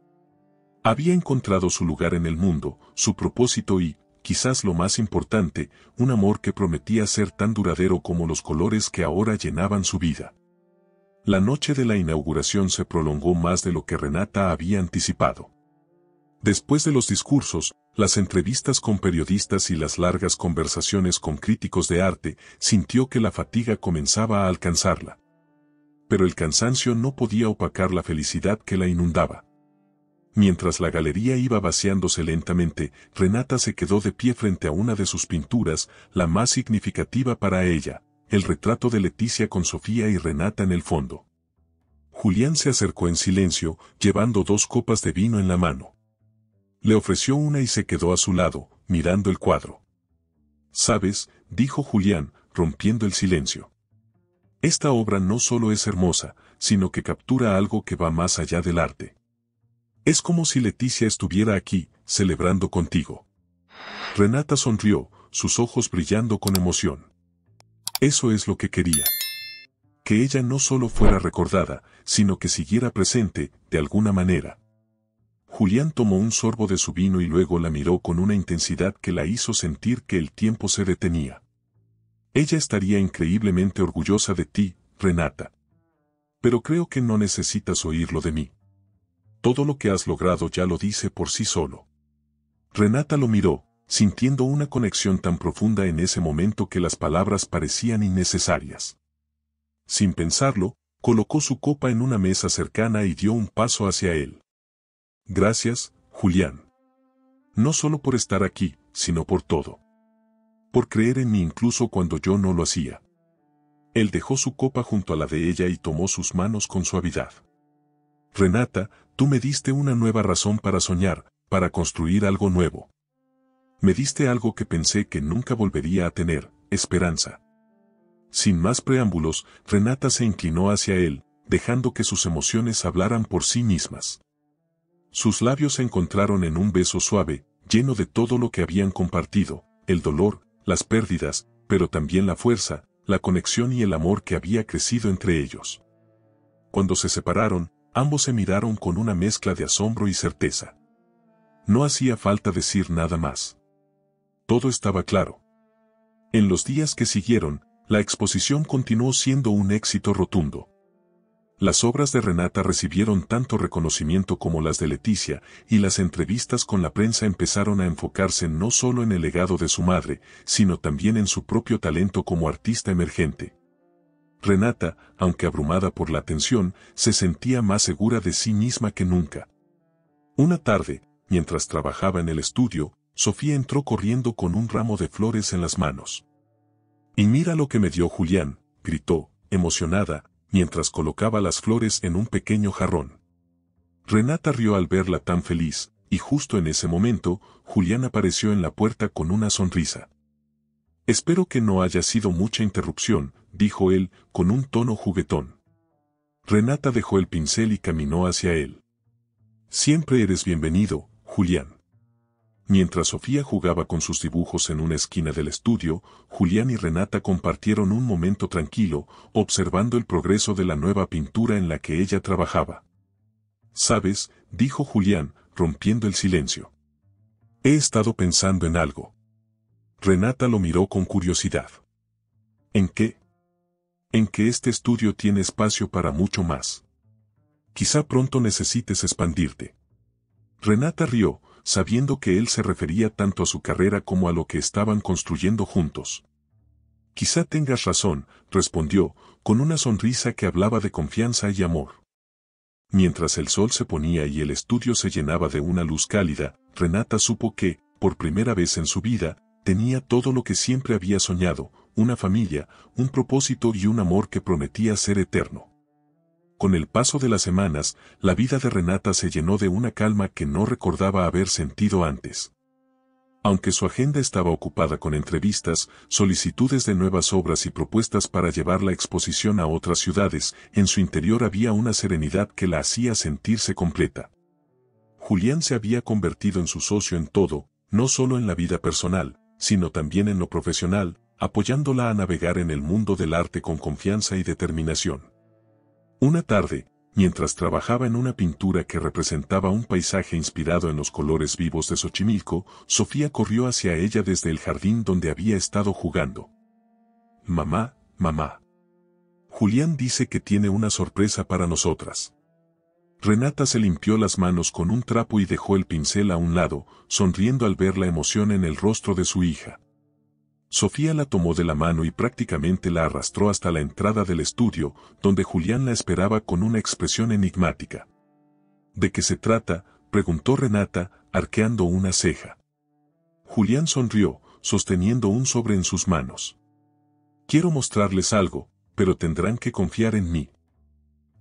Había encontrado su lugar en el mundo, su propósito y, quizás lo más importante, un amor que prometía ser tan duradero como los colores que ahora llenaban su vida. La noche de la inauguración se prolongó más de lo que Renata había anticipado. Después de los discursos, las entrevistas con periodistas y las largas conversaciones con críticos de arte, sintió que la fatiga comenzaba a alcanzarla. Pero el cansancio no podía opacar la felicidad que la inundaba. Mientras la galería iba vaciándose lentamente, Renata se quedó de pie frente a una de sus pinturas, la más significativa para ella, el retrato de Leticia con Sofía y Renata en el fondo. Julián se acercó en silencio, llevando 2 copas de vino en la mano. Le ofreció una y se quedó a su lado, mirando el cuadro. «¿Sabes?», dijo Julián, rompiendo el silencio. «Esta obra no solo es hermosa, sino que captura algo que va más allá del arte. Es como si Leticia estuviera aquí, celebrando contigo». Renata sonrió, sus ojos brillando con emoción. Eso es lo que quería. Que ella no solo fuera recordada, sino que siguiera presente, de alguna manera. Julián tomó un sorbo de su vino y luego la miró con una intensidad que la hizo sentir que el tiempo se detenía. «Ella estaría increíblemente orgullosa de ti, Renata. Pero creo que no necesitas oírlo de mí. Todo lo que has logrado ya lo dice por sí solo». Renata lo miró, sintiendo una conexión tan profunda en ese momento que las palabras parecían innecesarias. Sin pensarlo, Colocó su copa en una mesa cercana y dio un paso hacia él. Gracias, Julián. No solo por estar aquí, sino por todo. Por creer en mí incluso cuando yo no lo hacía. Él dejó su copa junto a la de ella y tomó sus manos con suavidad. Renata, tú me diste una nueva razón para soñar, para construir algo nuevo. Me diste algo que pensé que nunca volvería a tener, esperanza. Sin más preámbulos, Renata se inclinó hacia él, dejando que sus emociones hablaran por sí mismas. Sus labios se encontraron en un beso suave, lleno de todo lo que habían compartido, el dolor, las pérdidas, pero también la fuerza, la conexión y el amor que había crecido entre ellos. Cuando se separaron, ambos se miraron con una mezcla de asombro y certeza. No hacía falta decir nada más. Todo estaba claro. En los días que siguieron, la exposición continuó siendo un éxito rotundo. Las obras de Renata recibieron tanto reconocimiento como las de Leticia, y las entrevistas con la prensa empezaron a enfocarse no solo en el legado de su madre, sino también en su propio talento como artista emergente. Renata, aunque abrumada por la atención, se sentía más segura de sí misma que nunca. Una tarde, mientras trabajaba en el estudio, Sofía entró corriendo con un ramo de flores en las manos. «Y mira lo que me dio Julián», gritó, emocionada, mientras colocaba las flores en un pequeño jarrón. Renata rió al verla tan feliz, y justo en ese momento, Julián apareció en la puerta con una sonrisa. «Espero que no haya sido mucha interrupción», dijo él, con un tono juguetón. Renata dejó el pincel y caminó hacia él. «Siempre eres bienvenido, Julián». Mientras Sofía jugaba con sus dibujos en una esquina del estudio, Julián y Renata compartieron un momento tranquilo, observando el progreso de la nueva pintura en la que ella trabajaba. «¿Sabes?», dijo Julián, rompiendo el silencio. «He estado pensando en algo». Renata lo miró con curiosidad. «¿En qué?». «En que este estudio tiene espacio para mucho más. Quizá pronto necesites expandirte». Renata rió, sabiendo que él se refería tanto a su carrera como a lo que estaban construyendo juntos. «Quizá tengas razón», respondió, con una sonrisa que hablaba de confianza y amor. Mientras el sol se ponía y el estudio se llenaba de una luz cálida, Renata supo que, por primera vez en su vida, tenía todo lo que siempre había soñado, una familia, un propósito y un amor que prometía ser eterno. Con el paso de las semanas, la vida de Renata se llenó de una calma que no recordaba haber sentido antes. Aunque su agenda estaba ocupada con entrevistas, solicitudes de nuevas obras y propuestas para llevar la exposición a otras ciudades, en su interior había una serenidad que la hacía sentirse completa. Julián se había convertido en su socio en todo, no solo en la vida personal, sino también en lo profesional, apoyándola a navegar en el mundo del arte con confianza y determinación. Una tarde, mientras trabajaba en una pintura que representaba un paisaje inspirado en los colores vivos de Xochimilco, Sofía corrió hacia ella desde el jardín donde había estado jugando. «Mamá, mamá. Julián dice que tiene una sorpresa para nosotras». Renata se limpió las manos con un trapo y dejó el pincel a un lado, sonriendo al ver la emoción en el rostro de su hija. Sofía la tomó de la mano y prácticamente la arrastró hasta la entrada del estudio, donde Julián la esperaba con una expresión enigmática. «¿De qué se trata?», preguntó Renata, arqueando una ceja. Julián sonrió, sosteniendo un sobre en sus manos. «Quiero mostrarles algo, pero tendrán que confiar en mí».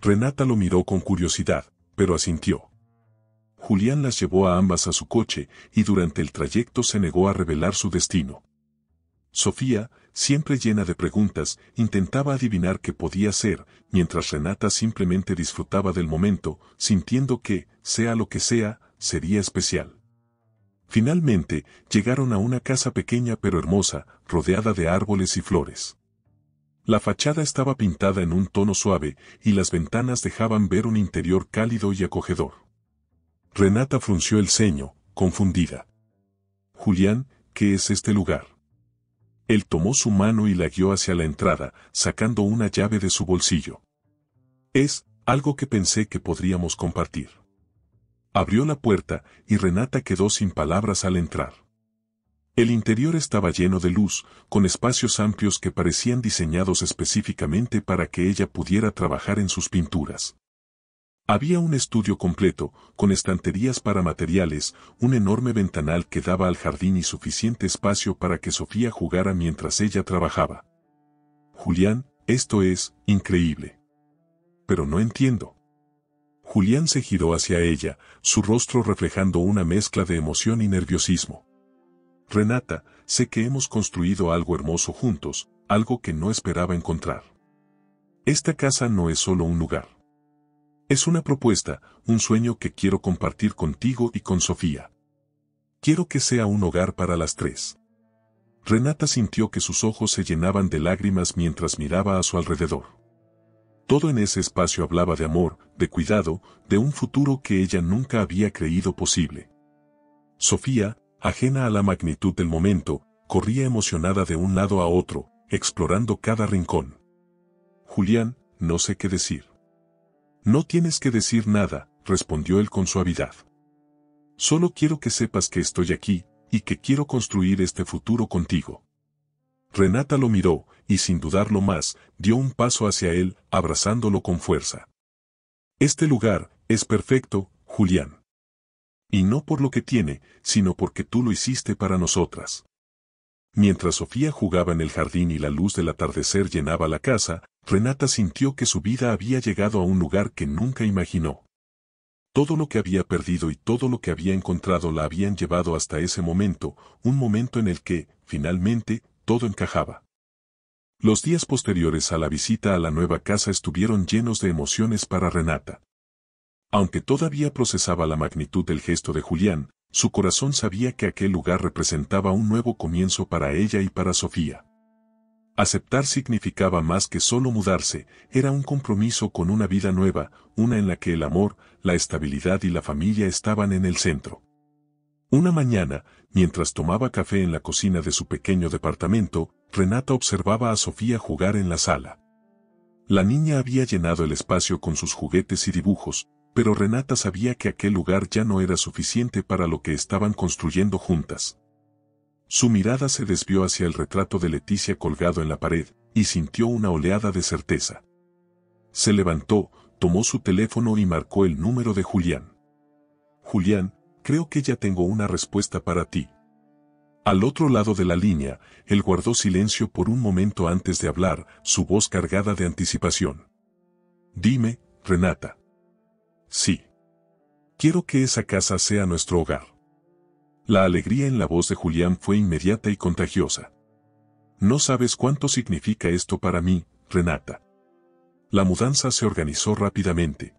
Renata lo miró con curiosidad, pero asintió. Julián las llevó a ambas a su coche, y durante el trayecto se negó a revelar su destino. Sofía, siempre llena de preguntas, intentaba adivinar qué podía ser, mientras Renata simplemente disfrutaba del momento, sintiendo que, sea lo que sea, sería especial. Finalmente, llegaron a una casa pequeña pero hermosa, rodeada de árboles y flores. La fachada estaba pintada en un tono suave, y las ventanas dejaban ver un interior cálido y acogedor. Renata frunció el ceño, confundida. «Julián, ¿qué es este lugar?». Él tomó su mano y la guió hacia la entrada, sacando una llave de su bolsillo. «Es algo que pensé que podríamos compartir». Abrió la puerta, y Renata quedó sin palabras al entrar. El interior estaba lleno de luz, con espacios amplios que parecían diseñados específicamente para que ella pudiera trabajar en sus pinturas. Había un estudio completo, con estanterías para materiales, un enorme ventanal que daba al jardín y suficiente espacio para que Sofía jugara mientras ella trabajaba. Julián, esto es increíble. Pero no entiendo. Julián se giró hacia ella, su rostro reflejando una mezcla de emoción y nerviosismo. Renata, sé que hemos construido algo hermoso juntos, algo que no esperaba encontrar. Esta casa no es solo un lugar. Es una propuesta, un sueño que quiero compartir contigo y con Sofía. Quiero que sea un hogar para las tres. Renata sintió que sus ojos se llenaban de lágrimas mientras miraba a su alrededor. Todo en ese espacio hablaba de amor, de cuidado, de un futuro que ella nunca había creído posible. Sofía, ajena a la magnitud del momento, corría emocionada de un lado a otro, explorando cada rincón. Julián, no sé qué decir. No tienes que decir nada, respondió él con suavidad. Solo quiero que sepas que estoy aquí, y que quiero construir este futuro contigo. Renata lo miró, y sin dudarlo más, dio un paso hacia él, abrazándolo con fuerza. Este lugar es perfecto, Julián. Y no por lo que tiene, sino porque tú lo hiciste para nosotras. Mientras Sofía jugaba en el jardín y la luz del atardecer llenaba la casa, Renata sintió que su vida había llegado a un lugar que nunca imaginó. Todo lo que había perdido y todo lo que había encontrado la habían llevado hasta ese momento, un momento en el que, finalmente, todo encajaba. Los días posteriores a la visita a la nueva casa estuvieron llenos de emociones para Renata. Aunque todavía procesaba la magnitud del gesto de Julián, su corazón sabía que aquel lugar representaba un nuevo comienzo para ella y para Sofía. Aceptar significaba más que solo mudarse, era un compromiso con una vida nueva, una en la que el amor, la estabilidad y la familia estaban en el centro. Una mañana, mientras tomaba café en la cocina de su pequeño departamento, Renata observaba a Sofía jugar en la sala. La niña había llenado el espacio con sus juguetes y dibujos, pero Renata sabía que aquel lugar ya no era suficiente para lo que estaban construyendo juntas. Su mirada se desvió hacia el retrato de Leticia colgado en la pared, y sintió una oleada de certeza. Se levantó, tomó su teléfono y marcó el número de Julián. Julián, creo que ya tengo una respuesta para ti. Al otro lado de la línea, él guardó silencio por un momento antes de hablar, su voz cargada de anticipación. Dime, Renata. Sí. Quiero que esa casa sea nuestro hogar. La alegría en la voz de Julián fue inmediata y contagiosa. No sabes cuánto significa esto para mí, Renata. La mudanza se organizó rápidamente.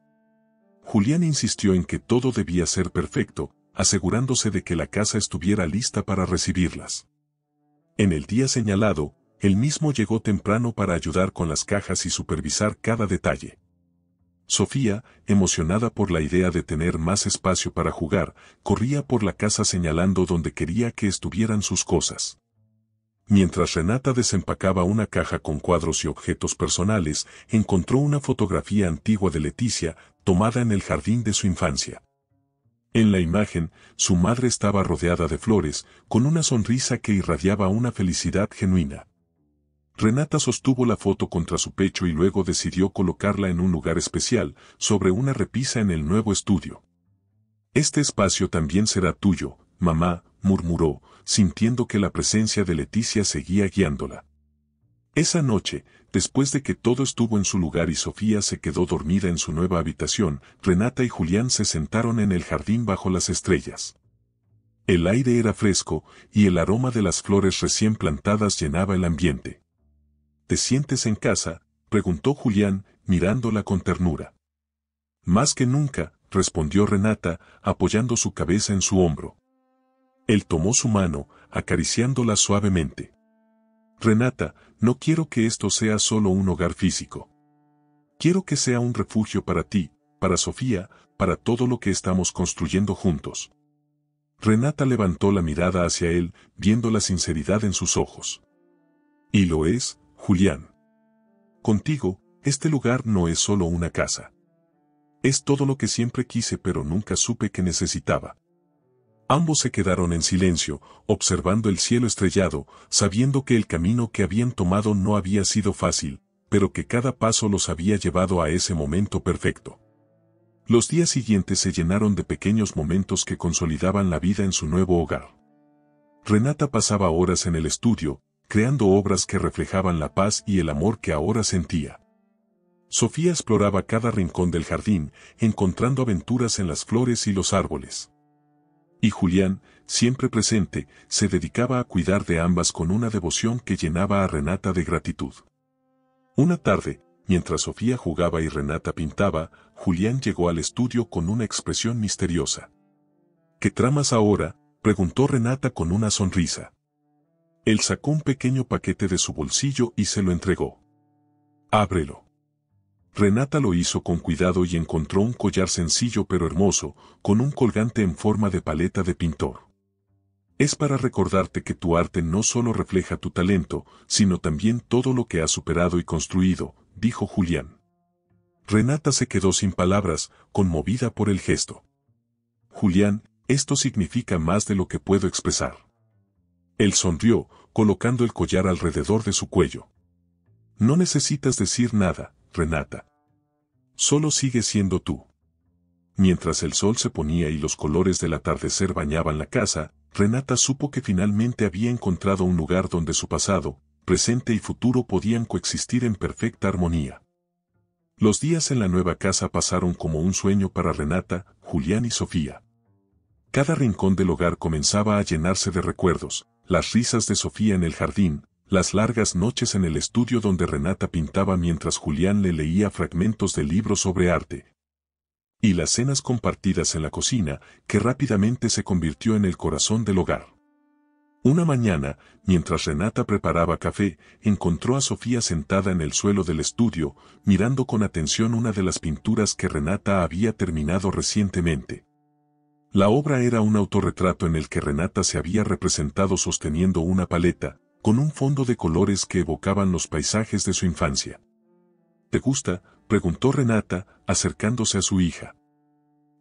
Julián insistió en que todo debía ser perfecto, asegurándose de que la casa estuviera lista para recibirlas. En el día señalado, él mismo llegó temprano para ayudar con las cajas y supervisar cada detalle. Sofía, emocionada por la idea de tener más espacio para jugar, corría por la casa señalando donde quería que estuvieran sus cosas. Mientras Renata desempacaba una caja con cuadros y objetos personales, encontró una fotografía antigua de Leticia, tomada en el jardín de su infancia. En la imagen, su madre estaba rodeada de flores, con una sonrisa que irradiaba una felicidad genuina. Renata sostuvo la foto contra su pecho y luego decidió colocarla en un lugar especial, sobre una repisa en el nuevo estudio. Este espacio también será tuyo, mamá, murmuró, sintiendo que la presencia de Leticia seguía guiándola. Esa noche, después de que todo estuvo en su lugar y Sofía se quedó dormida en su nueva habitación, Renata y Julián se sentaron en el jardín bajo las estrellas. El aire era fresco, y el aroma de las flores recién plantadas llenaba el ambiente. ¿Te sientes en casa?, preguntó Julián, mirándola con ternura. Más que nunca, respondió Renata, apoyando su cabeza en su hombro. Él tomó su mano, acariciándola suavemente. Renata, no quiero que esto sea solo un hogar físico. Quiero que sea un refugio para ti, para Sofía, para todo lo que estamos construyendo juntos. Renata levantó la mirada hacia él, viendo la sinceridad en sus ojos. Y lo es, Julián. Contigo, este lugar no es solo una casa. Es todo lo que siempre quise pero nunca supe que necesitaba. Ambos se quedaron en silencio, observando el cielo estrellado, sabiendo que el camino que habían tomado no había sido fácil, pero que cada paso los había llevado a ese momento perfecto. Los días siguientes se llenaron de pequeños momentos que consolidaban la vida en su nuevo hogar. Renata pasaba horas en el estudio, creando obras que reflejaban la paz y el amor que ahora sentía. Sofía exploraba cada rincón del jardín, encontrando aventuras en las flores y los árboles. Y Julián, siempre presente, se dedicaba a cuidar de ambas con una devoción que llenaba a Renata de gratitud. Una tarde, mientras Sofía jugaba y Renata pintaba, Julián llegó al estudio con una expresión misteriosa. ¿Qué tramas ahora?, preguntó Renata con una sonrisa. Él sacó un pequeño paquete de su bolsillo y se lo entregó. «Ábrelo». Renata lo hizo con cuidado y encontró un collar sencillo pero hermoso, con un colgante en forma de paleta de pintor. Es para recordarte que tu arte no solo refleja tu talento, sino también todo lo que has superado y construido, dijo Julián. Renata se quedó sin palabras, conmovida por el gesto. Julián, esto significa más de lo que puedo expresar. Él sonrió, colocando el collar alrededor de su cuello. No necesitas decir nada, Renata. Solo sigue siendo tú. Mientras el sol se ponía y los colores del atardecer bañaban la casa, Renata supo que finalmente había encontrado un lugar donde su pasado, presente y futuro podían coexistir en perfecta armonía. Los días en la nueva casa pasaron como un sueño para Renata, Julián y Sofía. Cada rincón del hogar comenzaba a llenarse de recuerdos, las risas de Sofía en el jardín, las largas noches en el estudio donde Renata pintaba mientras Julián le leía fragmentos de libros sobre arte. Y las cenas compartidas en la cocina, que rápidamente se convirtió en el corazón del hogar. Una mañana, mientras Renata preparaba café, encontró a Sofía sentada en el suelo del estudio, mirando con atención una de las pinturas que Renata había terminado recientemente. La obra era un autorretrato en el que Renata se había representado sosteniendo una paleta, con un fondo de colores que evocaban los paisajes de su infancia. ¿Te gusta?, preguntó Renata, acercándose a su hija.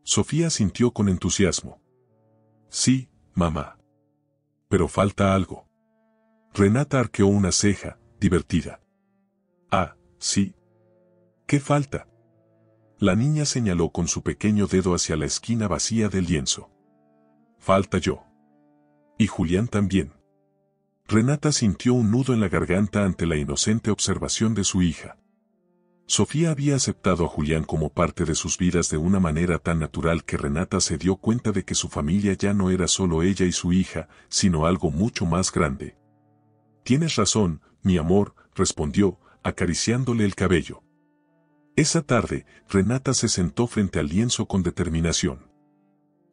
Sofía asintió con entusiasmo. Sí, mamá. Pero falta algo. Renata arqueó una ceja, divertida. Ah, sí. ¿Qué falta? La niña señaló con su pequeño dedo hacia la esquina vacía del lienzo. Falta yo. Y Julián también. Renata sintió un nudo en la garganta ante la inocente observación de su hija. Sofía había aceptado a Julián como parte de sus vidas de una manera tan natural que Renata se dio cuenta de que su familia ya no era solo ella y su hija, sino algo mucho más grande. Tienes razón, mi amor, respondió, acariciándole el cabello. Esa tarde, Renata se sentó frente al lienzo con determinación.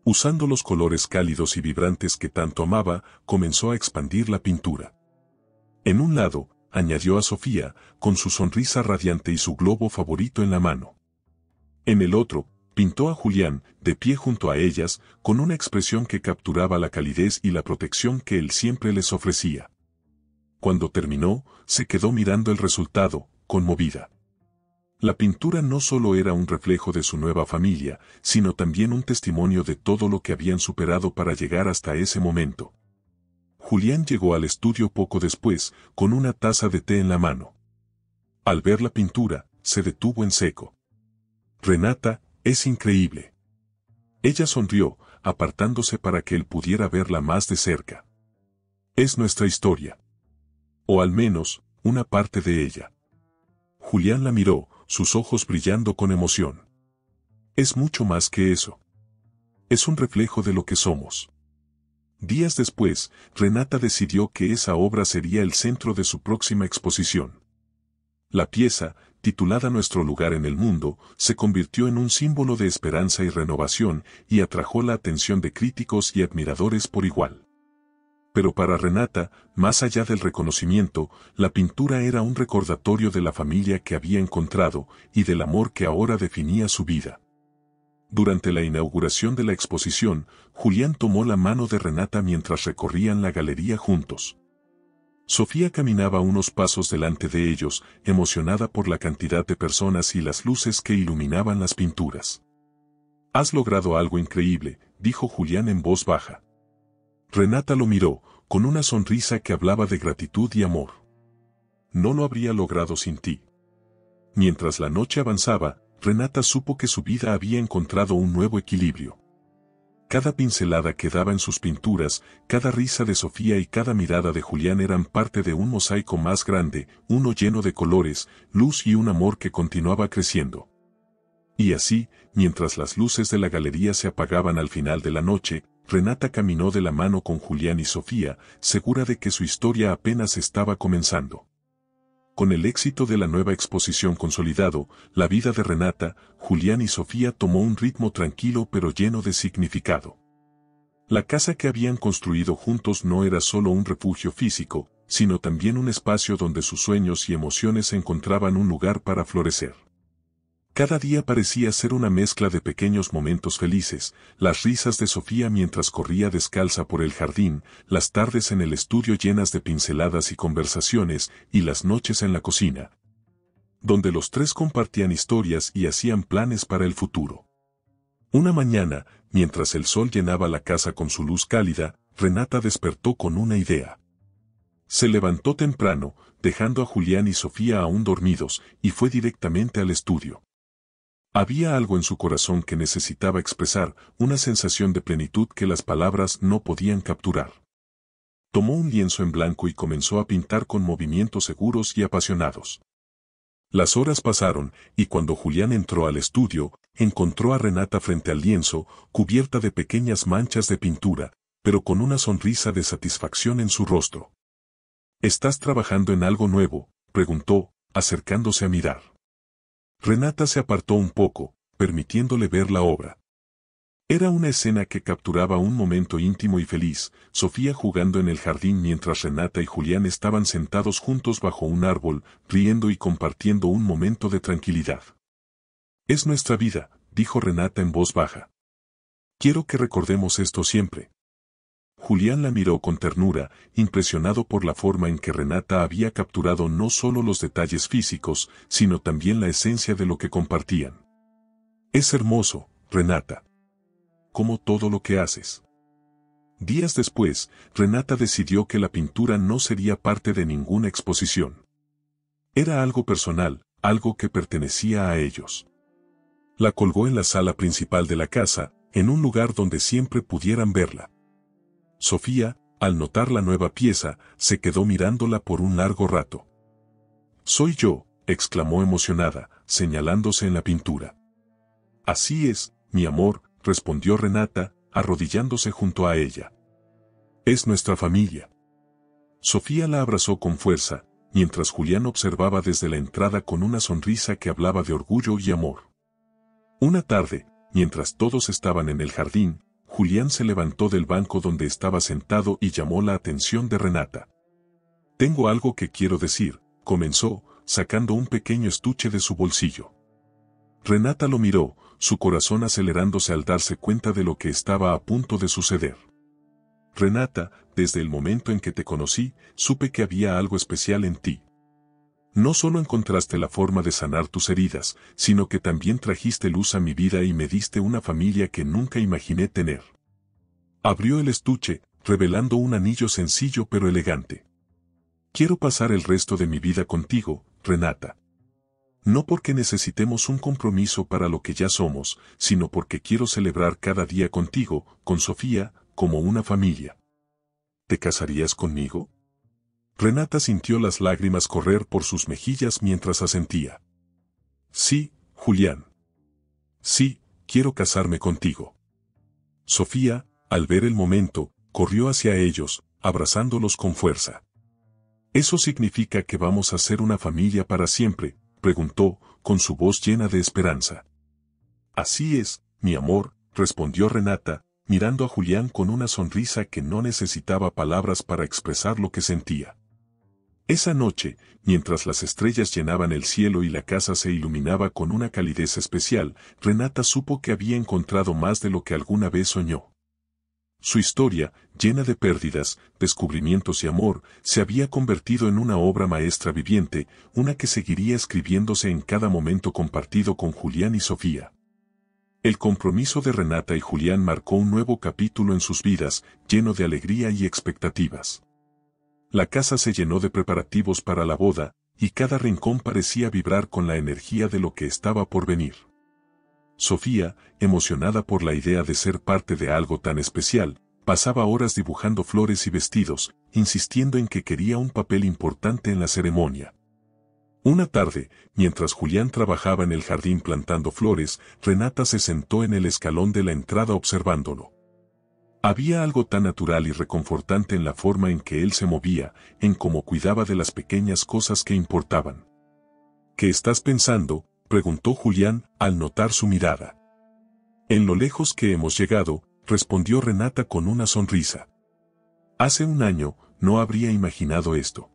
Usando los colores cálidos y vibrantes que tanto amaba, comenzó a expandir la pintura. En un lado, añadió a Sofía, con su sonrisa radiante y su globo favorito en la mano. En el otro, pintó a Julián, de pie junto a ellas, con una expresión que capturaba la calidez y la protección que él siempre les ofrecía. Cuando terminó, se quedó mirando el resultado, conmovida. La pintura no solo era un reflejo de su nueva familia, sino también un testimonio de todo lo que habían superado para llegar hasta ese momento. Julián llegó al estudio poco después, con una taza de té en la mano. Al ver la pintura, se detuvo en seco. Renata, es increíble. Ella sonrió, apartándose para que él pudiera verla más de cerca. Es nuestra historia. O al menos, una parte de ella. Julián la miró, sus ojos brillando con emoción. Es mucho más que eso. Es un reflejo de lo que somos. Días después, Renata decidió que esa obra sería el centro de su próxima exposición. La pieza, titulada Nuestro lugar en el mundo, se convirtió en un símbolo de esperanza y renovación y atrajo la atención de críticos y admiradores por igual. Pero para Renata, más allá del reconocimiento, la pintura era un recordatorio de la familia que había encontrado y del amor que ahora definía su vida. Durante la inauguración de la exposición, Julián tomó la mano de Renata mientras recorrían la galería juntos. Sofía caminaba unos pasos delante de ellos, emocionada por la cantidad de personas y las luces que iluminaban las pinturas. «Has logrado algo increíble», dijo Julián en voz baja. Renata lo miró, con una sonrisa que hablaba de gratitud y amor. No lo habría logrado sin ti. Mientras la noche avanzaba, Renata supo que su vida había encontrado un nuevo equilibrio. Cada pincelada que daba en sus pinturas, cada risa de Sofía y cada mirada de Julián eran parte de un mosaico más grande, uno lleno de colores, luz y un amor que continuaba creciendo. Y así, mientras las luces de la galería se apagaban al final de la noche, Renata caminó de la mano con Julián y Sofía, segura de que su historia apenas estaba comenzando. Con el éxito de la nueva exposición consolidado, la vida de Renata, Julián y Sofía tomó un ritmo tranquilo pero lleno de significado. La casa que habían construido juntos no era solo un refugio físico, sino también un espacio donde sus sueños y emociones encontraban un lugar para florecer. Cada día parecía ser una mezcla de pequeños momentos felices, las risas de Sofía mientras corría descalza por el jardín, las tardes en el estudio llenas de pinceladas y conversaciones, y las noches en la cocina, donde los tres compartían historias y hacían planes para el futuro. Una mañana, mientras el sol llenaba la casa con su luz cálida, Renata despertó con una idea. Se levantó temprano, dejando a Julián y Sofía aún dormidos, y fue directamente al estudio. Había algo en su corazón que necesitaba expresar, una sensación de plenitud que las palabras no podían capturar. Tomó un lienzo en blanco y comenzó a pintar con movimientos seguros y apasionados. Las horas pasaron, y cuando Julián entró al estudio, encontró a Renata frente al lienzo, cubierta de pequeñas manchas de pintura, pero con una sonrisa de satisfacción en su rostro. ¿Estás trabajando en algo nuevo?, preguntó, acercándose a mirar. Renata se apartó un poco, permitiéndole ver la obra. Era una escena que capturaba un momento íntimo y feliz, Sofía jugando en el jardín mientras Renata y Julián estaban sentados juntos bajo un árbol, riendo y compartiendo un momento de tranquilidad. Es nuestra vida, dijo Renata en voz baja. Quiero que recordemos esto siempre. Julián la miró con ternura, impresionado por la forma en que Renata había capturado no solo los detalles físicos, sino también la esencia de lo que compartían. Es hermoso, Renata. Como todo lo que haces. Días después, Renata decidió que la pintura no sería parte de ninguna exposición. Era algo personal, algo que pertenecía a ellos. La colgó en la sala principal de la casa, en un lugar donde siempre pudieran verla. Sofía, al notar la nueva pieza, se quedó mirándola por un largo rato. «Soy yo», exclamó emocionada, señalándose en la pintura. «Así es, mi amor», respondió Renata, arrodillándose junto a ella. «Es nuestra familia». Sofía la abrazó con fuerza, mientras Julián observaba desde la entrada con una sonrisa que hablaba de orgullo y amor. Una tarde, mientras todos estaban en el jardín, Julián se levantó del banco donde estaba sentado y llamó la atención de Renata. «Tengo algo que quiero decir», comenzó, sacando un pequeño estuche de su bolsillo. Renata lo miró, su corazón acelerándose al darse cuenta de lo que estaba a punto de suceder. «Renata, desde el momento en que te conocí, supe que había algo especial en ti. No solo encontraste la forma de sanar tus heridas, sino que también trajiste luz a mi vida y me diste una familia que nunca imaginé tener». Abrió el estuche, revelando un anillo sencillo pero elegante. «Quiero pasar el resto de mi vida contigo, Renata. No porque necesitemos un compromiso para lo que ya somos, sino porque quiero celebrar cada día contigo, con Sofía, como una familia». «¿Te casarías conmigo?». Renata sintió las lágrimas correr por sus mejillas mientras asentía. «Sí, Julián. Sí, quiero casarme contigo». Sofía, al ver el momento, corrió hacia ellos, abrazándolos con fuerza. «¿Eso significa que vamos a ser una familia para siempre?», preguntó, con su voz llena de esperanza. «Así es, mi amor», respondió Renata, mirando a Julián con una sonrisa que no necesitaba palabras para expresar lo que sentía. Esa noche, mientras las estrellas llenaban el cielo y la casa se iluminaba con una calidez especial, Renata supo que había encontrado más de lo que alguna vez soñó. Su historia, llena de pérdidas, descubrimientos y amor, se había convertido en una obra maestra viviente, una que seguiría escribiéndose en cada momento compartido con Julián y Sofía. El compromiso de Renata y Julián marcó un nuevo capítulo en sus vidas, lleno de alegría y expectativas. La casa se llenó de preparativos para la boda, y cada rincón parecía vibrar con la energía de lo que estaba por venir. Sofía, emocionada por la idea de ser parte de algo tan especial, pasaba horas dibujando flores y vestidos, insistiendo en que quería un papel importante en la ceremonia. Una tarde, mientras Julián trabajaba en el jardín plantando flores, Renata se sentó en el escalón de la entrada observándolo. Había algo tan natural y reconfortante en la forma en que él se movía, en cómo cuidaba de las pequeñas cosas que importaban. ¿Qué estás pensando?, preguntó Julián, al notar su mirada. En lo lejos que hemos llegado, respondió Renata con una sonrisa. Hace un año, no habría imaginado esto.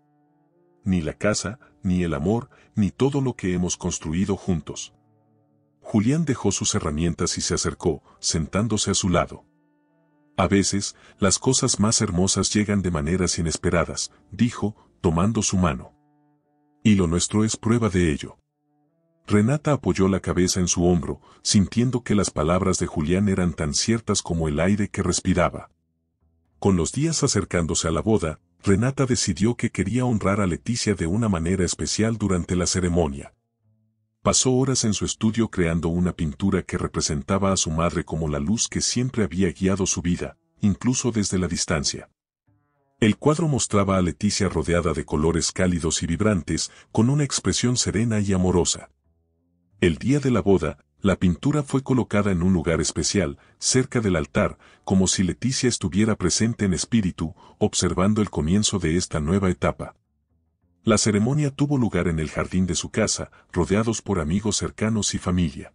Ni la casa, ni el amor, ni todo lo que hemos construido juntos. Julián dejó sus herramientas y se acercó, sentándose a su lado. A veces, las cosas más hermosas llegan de maneras inesperadas, dijo, tomando su mano. Y lo nuestro es prueba de ello. Renata apoyó la cabeza en su hombro, sintiendo que las palabras de Julián eran tan ciertas como el aire que respiraba. Con los días acercándose a la boda, Renata decidió que quería honrar a Leticia de una manera especial durante la ceremonia. Pasó horas en su estudio creando una pintura que representaba a su madre como la luz que siempre había guiado su vida, incluso desde la distancia. El cuadro mostraba a Leticia rodeada de colores cálidos y vibrantes, con una expresión serena y amorosa. El día de la boda, la pintura fue colocada en un lugar especial, cerca del altar, como si Leticia estuviera presente en espíritu, observando el comienzo de esta nueva etapa. La ceremonia tuvo lugar en el jardín de su casa, rodeados por amigos cercanos y familia.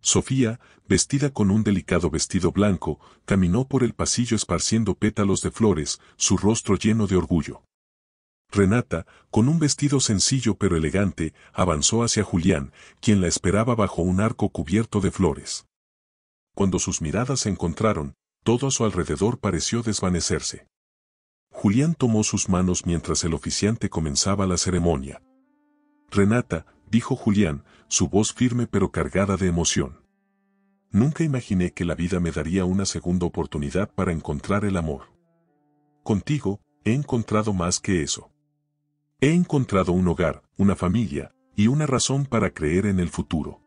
Sofía, vestida con un delicado vestido blanco, caminó por el pasillo esparciendo pétalos de flores, su rostro lleno de orgullo. Renata, con un vestido sencillo pero elegante, avanzó hacia Julián, quien la esperaba bajo un arco cubierto de flores. Cuando sus miradas se encontraron, todo a su alrededor pareció desvanecerse. Julián tomó sus manos mientras el oficiante comenzaba la ceremonia. Renata, dijo Julián, su voz firme pero cargada de emoción. Nunca imaginé que la vida me daría una segunda oportunidad para encontrar el amor. Contigo, he encontrado más que eso. He encontrado un hogar, una familia, y una razón para creer en el futuro.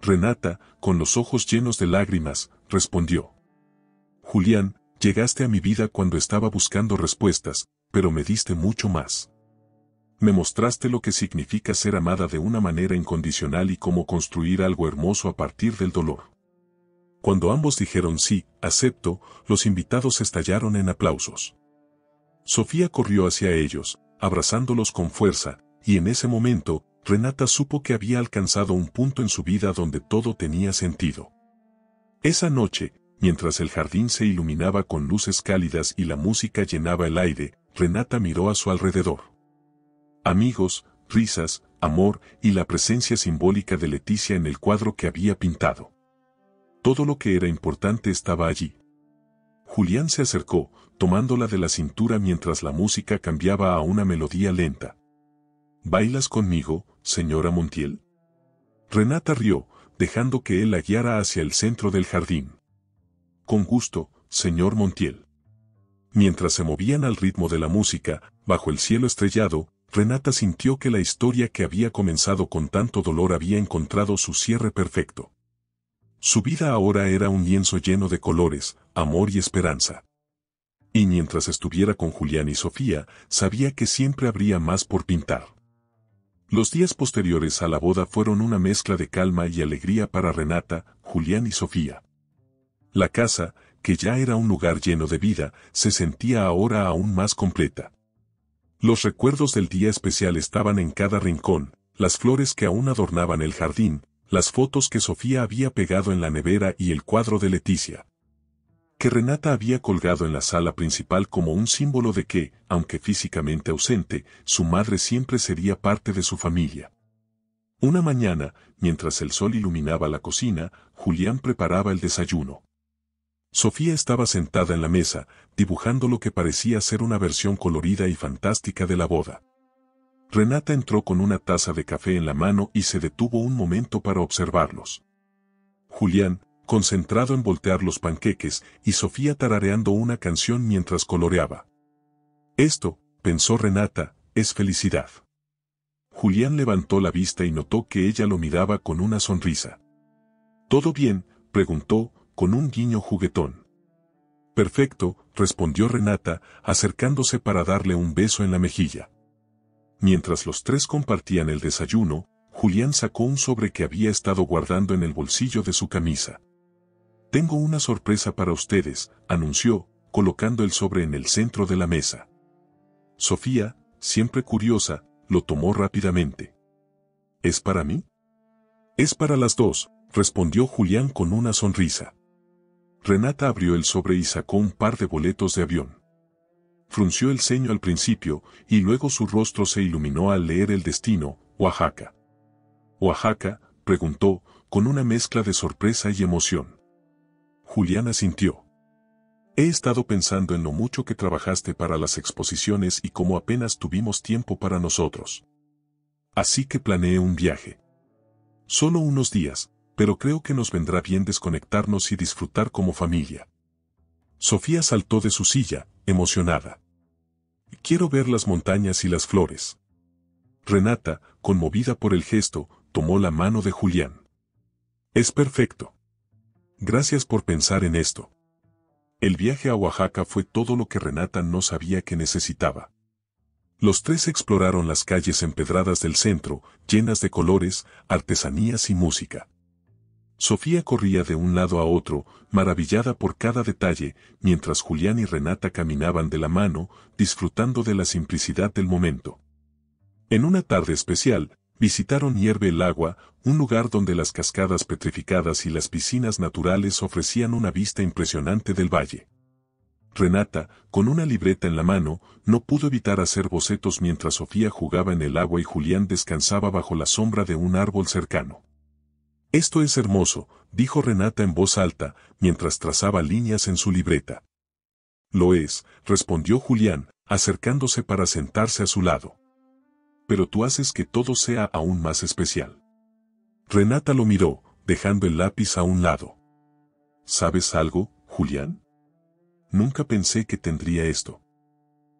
Renata, con los ojos llenos de lágrimas, respondió. Julián, llegaste a mi vida cuando estaba buscando respuestas, pero me diste mucho más. Me mostraste lo que significa ser amada de una manera incondicional y cómo construir algo hermoso a partir del dolor. Cuando ambos dijeron sí, acepto, los invitados estallaron en aplausos. Sofía corrió hacia ellos, abrazándolos con fuerza, y en ese momento, Renata supo que había alcanzado un punto en su vida donde todo tenía sentido. Esa noche, mientras el jardín se iluminaba con luces cálidas y la música llenaba el aire, Renata miró a su alrededor. Amigos, risas, amor y la presencia simbólica de Leticia en el cuadro que había pintado. Todo lo que era importante estaba allí. Julián se acercó, tomándola de la cintura mientras la música cambiaba a una melodía lenta. ¿Bailas conmigo, señora Montiel? Renata rió, dejando que él la guiara hacia el centro del jardín. Con gusto, señor Montiel. Mientras se movían al ritmo de la música, bajo el cielo estrellado, Renata sintió que la historia que había comenzado con tanto dolor había encontrado su cierre perfecto. Su vida ahora era un lienzo lleno de colores, amor y esperanza. Y mientras estuviera con Julián y Sofía, sabía que siempre habría más por pintar. Los días posteriores a la boda fueron una mezcla de calma y alegría para Renata, Julián y Sofía. La casa, que ya era un lugar lleno de vida, se sentía ahora aún más completa. Los recuerdos del día especial estaban en cada rincón, las flores que aún adornaban el jardín, las fotos que Sofía había pegado en la nevera y el cuadro de Leticia, que Renata había colgado en la sala principal como un símbolo de que, aunque físicamente ausente, su madre siempre sería parte de su familia. Una mañana, mientras el sol iluminaba la cocina, Julián preparaba el desayuno. Sofía estaba sentada en la mesa, dibujando lo que parecía ser una versión colorida y fantástica de la boda. Renata entró con una taza de café en la mano y se detuvo un momento para observarlos. Julián, concentrado en voltear los panqueques, y Sofía tarareando una canción mientras coloreaba. Esto, pensó Renata, es felicidad. Julián levantó la vista y notó que ella lo miraba con una sonrisa. ¿Todo bien?, preguntó, con un guiño juguetón. Perfecto, respondió Renata, acercándose para darle un beso en la mejilla. Mientras los tres compartían el desayuno, Julián sacó un sobre que había estado guardando en el bolsillo de su camisa. Tengo una sorpresa para ustedes, anunció, colocando el sobre en el centro de la mesa. Sofía, siempre curiosa, lo tomó rápidamente. ¿Es para mí? Es para las dos, respondió Julián con una sonrisa. Renata abrió el sobre y sacó un par de boletos de avión. Frunció el ceño al principio, y luego su rostro se iluminó al leer el destino, Oaxaca. ¿Oaxaca?, preguntó, con una mezcla de sorpresa y emoción. Julián asintió. He estado pensando en lo mucho que trabajaste para las exposiciones y cómo apenas tuvimos tiempo para nosotros. Así que planeé un viaje. Solo unos días, pero creo que nos vendrá bien desconectarnos y disfrutar como familia. Sofía saltó de su silla, emocionada. Quiero ver las montañas y las flores. Renata, conmovida por el gesto, tomó la mano de Julián. Es perfecto. Gracias por pensar en esto. El viaje a Oaxaca fue todo lo que Renata no sabía que necesitaba. Los tres exploraron las calles empedradas del centro, llenas de colores, artesanías y música. Sofía corría de un lado a otro, maravillada por cada detalle, mientras Julián y Renata caminaban de la mano, disfrutando de la simplicidad del momento. En una tarde especial, visitaron Hierve el Agua, un lugar donde las cascadas petrificadas y las piscinas naturales ofrecían una vista impresionante del valle. Renata, con una libreta en la mano, no pudo evitar hacer bocetos mientras Sofía jugaba en el agua y Julián descansaba bajo la sombra de un árbol cercano. Esto es hermoso, dijo Renata en voz alta, mientras trazaba líneas en su libreta. Lo es, respondió Julián, acercándose para sentarse a su lado. Pero tú haces que todo sea aún más especial. Renata lo miró, dejando el lápiz a un lado. ¿Sabes algo, Julián? Nunca pensé que tendría esto.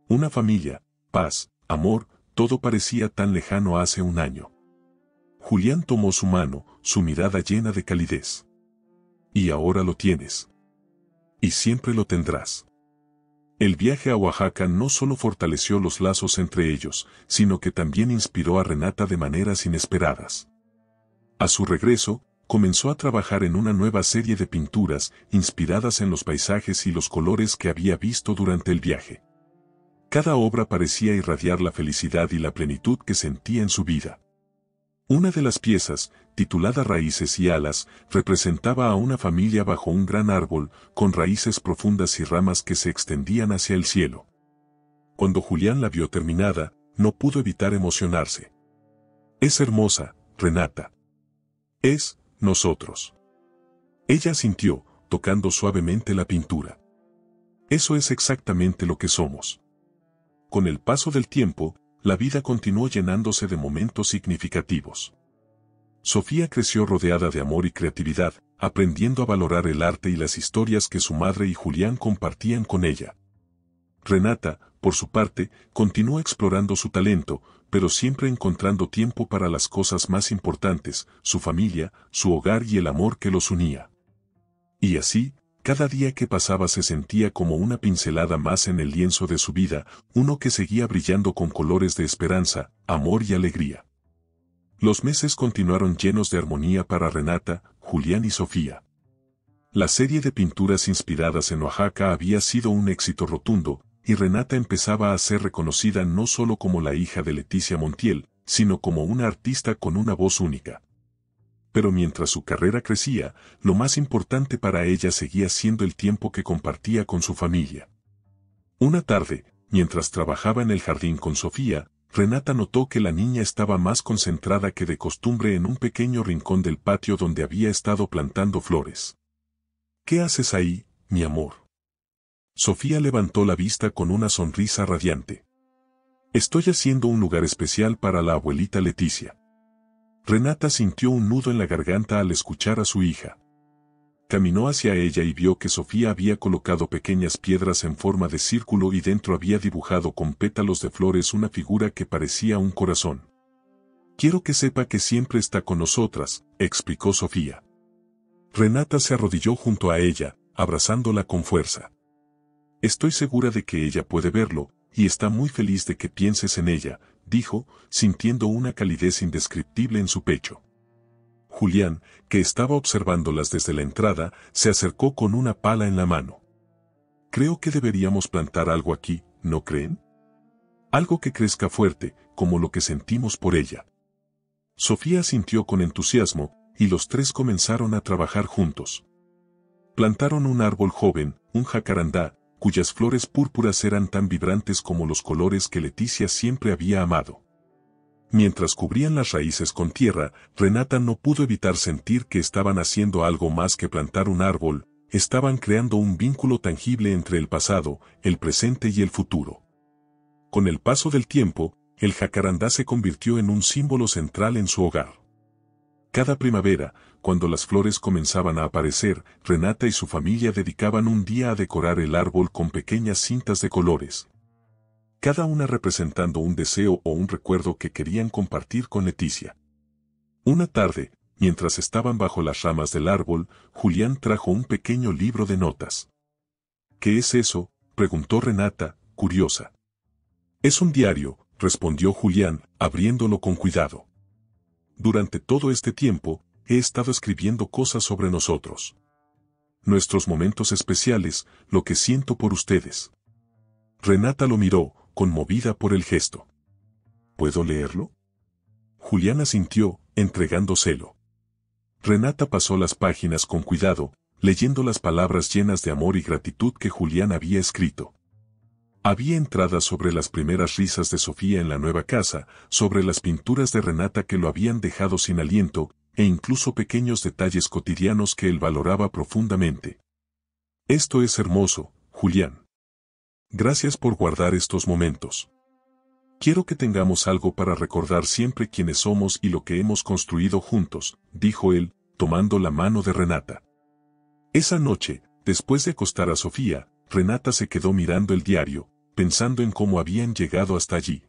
Una familia, paz, amor, todo parecía tan lejano hace un año. Julián tomó su mano, su mirada llena de calidez. Y ahora lo tienes. Y siempre lo tendrás. El viaje a Oaxaca no solo fortaleció los lazos entre ellos, sino que también inspiró a Renata de maneras inesperadas. A su regreso, comenzó a trabajar en una nueva serie de pinturas, inspiradas en los paisajes y los colores que había visto durante el viaje. Cada obra parecía irradiar la felicidad y la plenitud que sentía en su vida. Una de las piezas, titulada Raíces y Alas, representaba a una familia bajo un gran árbol, con raíces profundas y ramas que se extendían hacia el cielo. Cuando Julián la vio terminada, no pudo evitar emocionarse. Es hermosa, Renata. Es, nosotros. Ella asintió, tocando suavemente la pintura. Eso es exactamente lo que somos. Con el paso del tiempo, la vida continuó llenándose de momentos significativos. Sofía creció rodeada de amor y creatividad, aprendiendo a valorar el arte y las historias que su madre y Julián compartían con ella. Renata, por su parte, continuó explorando su talento, pero siempre encontrando tiempo para las cosas más importantes, su familia, su hogar y el amor que los unía. Y así, cada día que pasaba se sentía como una pincelada más en el lienzo de su vida, uno que seguía brillando con colores de esperanza, amor y alegría. Los meses continuaron llenos de armonía para Renata, Julián y Sofía. La serie de pinturas inspiradas en Oaxaca había sido un éxito rotundo, y Renata empezaba a ser reconocida no solo como la hija de Leticia Montiel, sino como una artista con una voz única. Pero mientras su carrera crecía, lo más importante para ella seguía siendo el tiempo que compartía con su familia. Una tarde, mientras trabajaba en el jardín con Sofía, Renata notó que la niña estaba más concentrada que de costumbre en un pequeño rincón del patio donde había estado plantando flores. ¿Qué haces ahí, mi amor? Sofía levantó la vista con una sonrisa radiante. Estoy haciendo un lugar especial para la abuelita Leticia. Renata sintió un nudo en la garganta al escuchar a su hija. Caminó hacia ella y vio que Sofía había colocado pequeñas piedras en forma de círculo y dentro había dibujado con pétalos de flores una figura que parecía un corazón. «Quiero que sepa que siempre está con nosotras», explicó Sofía. Renata se arrodilló junto a ella, abrazándola con fuerza. «Estoy segura de que ella puede verlo, y está muy feliz de que pienses en ella», dijo, sintiendo una calidez indescriptible en su pecho. Julián, que estaba observándolas desde la entrada, se acercó con una pala en la mano. «Creo que deberíamos plantar algo aquí, ¿no creen? Algo que crezca fuerte, como lo que sentimos por ella». Sofía asintió con entusiasmo, y los tres comenzaron a trabajar juntos. Plantaron un árbol joven, un jacarandá, cuyas flores púrpuras eran tan vibrantes como los colores que Leticia siempre había amado. Mientras cubrían las raíces con tierra, Renata no pudo evitar sentir que estaban haciendo algo más que plantar un árbol, estaban creando un vínculo tangible entre el pasado, el presente y el futuro. Con el paso del tiempo, el jacarandá se convirtió en un símbolo central en su hogar. Cada primavera, cuando las flores comenzaban a aparecer, Renata y su familia dedicaban un día a decorar el árbol con pequeñas cintas de colores, cada una representando un deseo o un recuerdo que querían compartir con Leticia. Una tarde, mientras estaban bajo las ramas del árbol, Julián trajo un pequeño libro de notas. «¿Qué es eso?», preguntó Renata, curiosa. «Es un diario», respondió Julián, abriéndolo con cuidado. «Durante todo este tiempo, he estado escribiendo cosas sobre nosotros. Nuestros momentos especiales, lo que siento por ustedes». Renata lo miró, conmovida por el gesto. «¿Puedo leerlo?». Julián asintió, entregándoselo. Renata pasó las páginas con cuidado, leyendo las palabras llenas de amor y gratitud que Julián había escrito. Había entradas sobre las primeras risas de Sofía en la nueva casa, sobre las pinturas de Renata que lo habían dejado sin aliento, e incluso pequeños detalles cotidianos que él valoraba profundamente. «Esto es hermoso, Julián. Gracias por guardar estos momentos. Quiero que tengamos algo para recordar siempre quiénes somos y lo que hemos construido juntos», dijo él, tomando la mano de Renata. Esa noche, después de acostar a Sofía, Renata se quedó mirando el diario, pensando en cómo habían llegado hasta allí.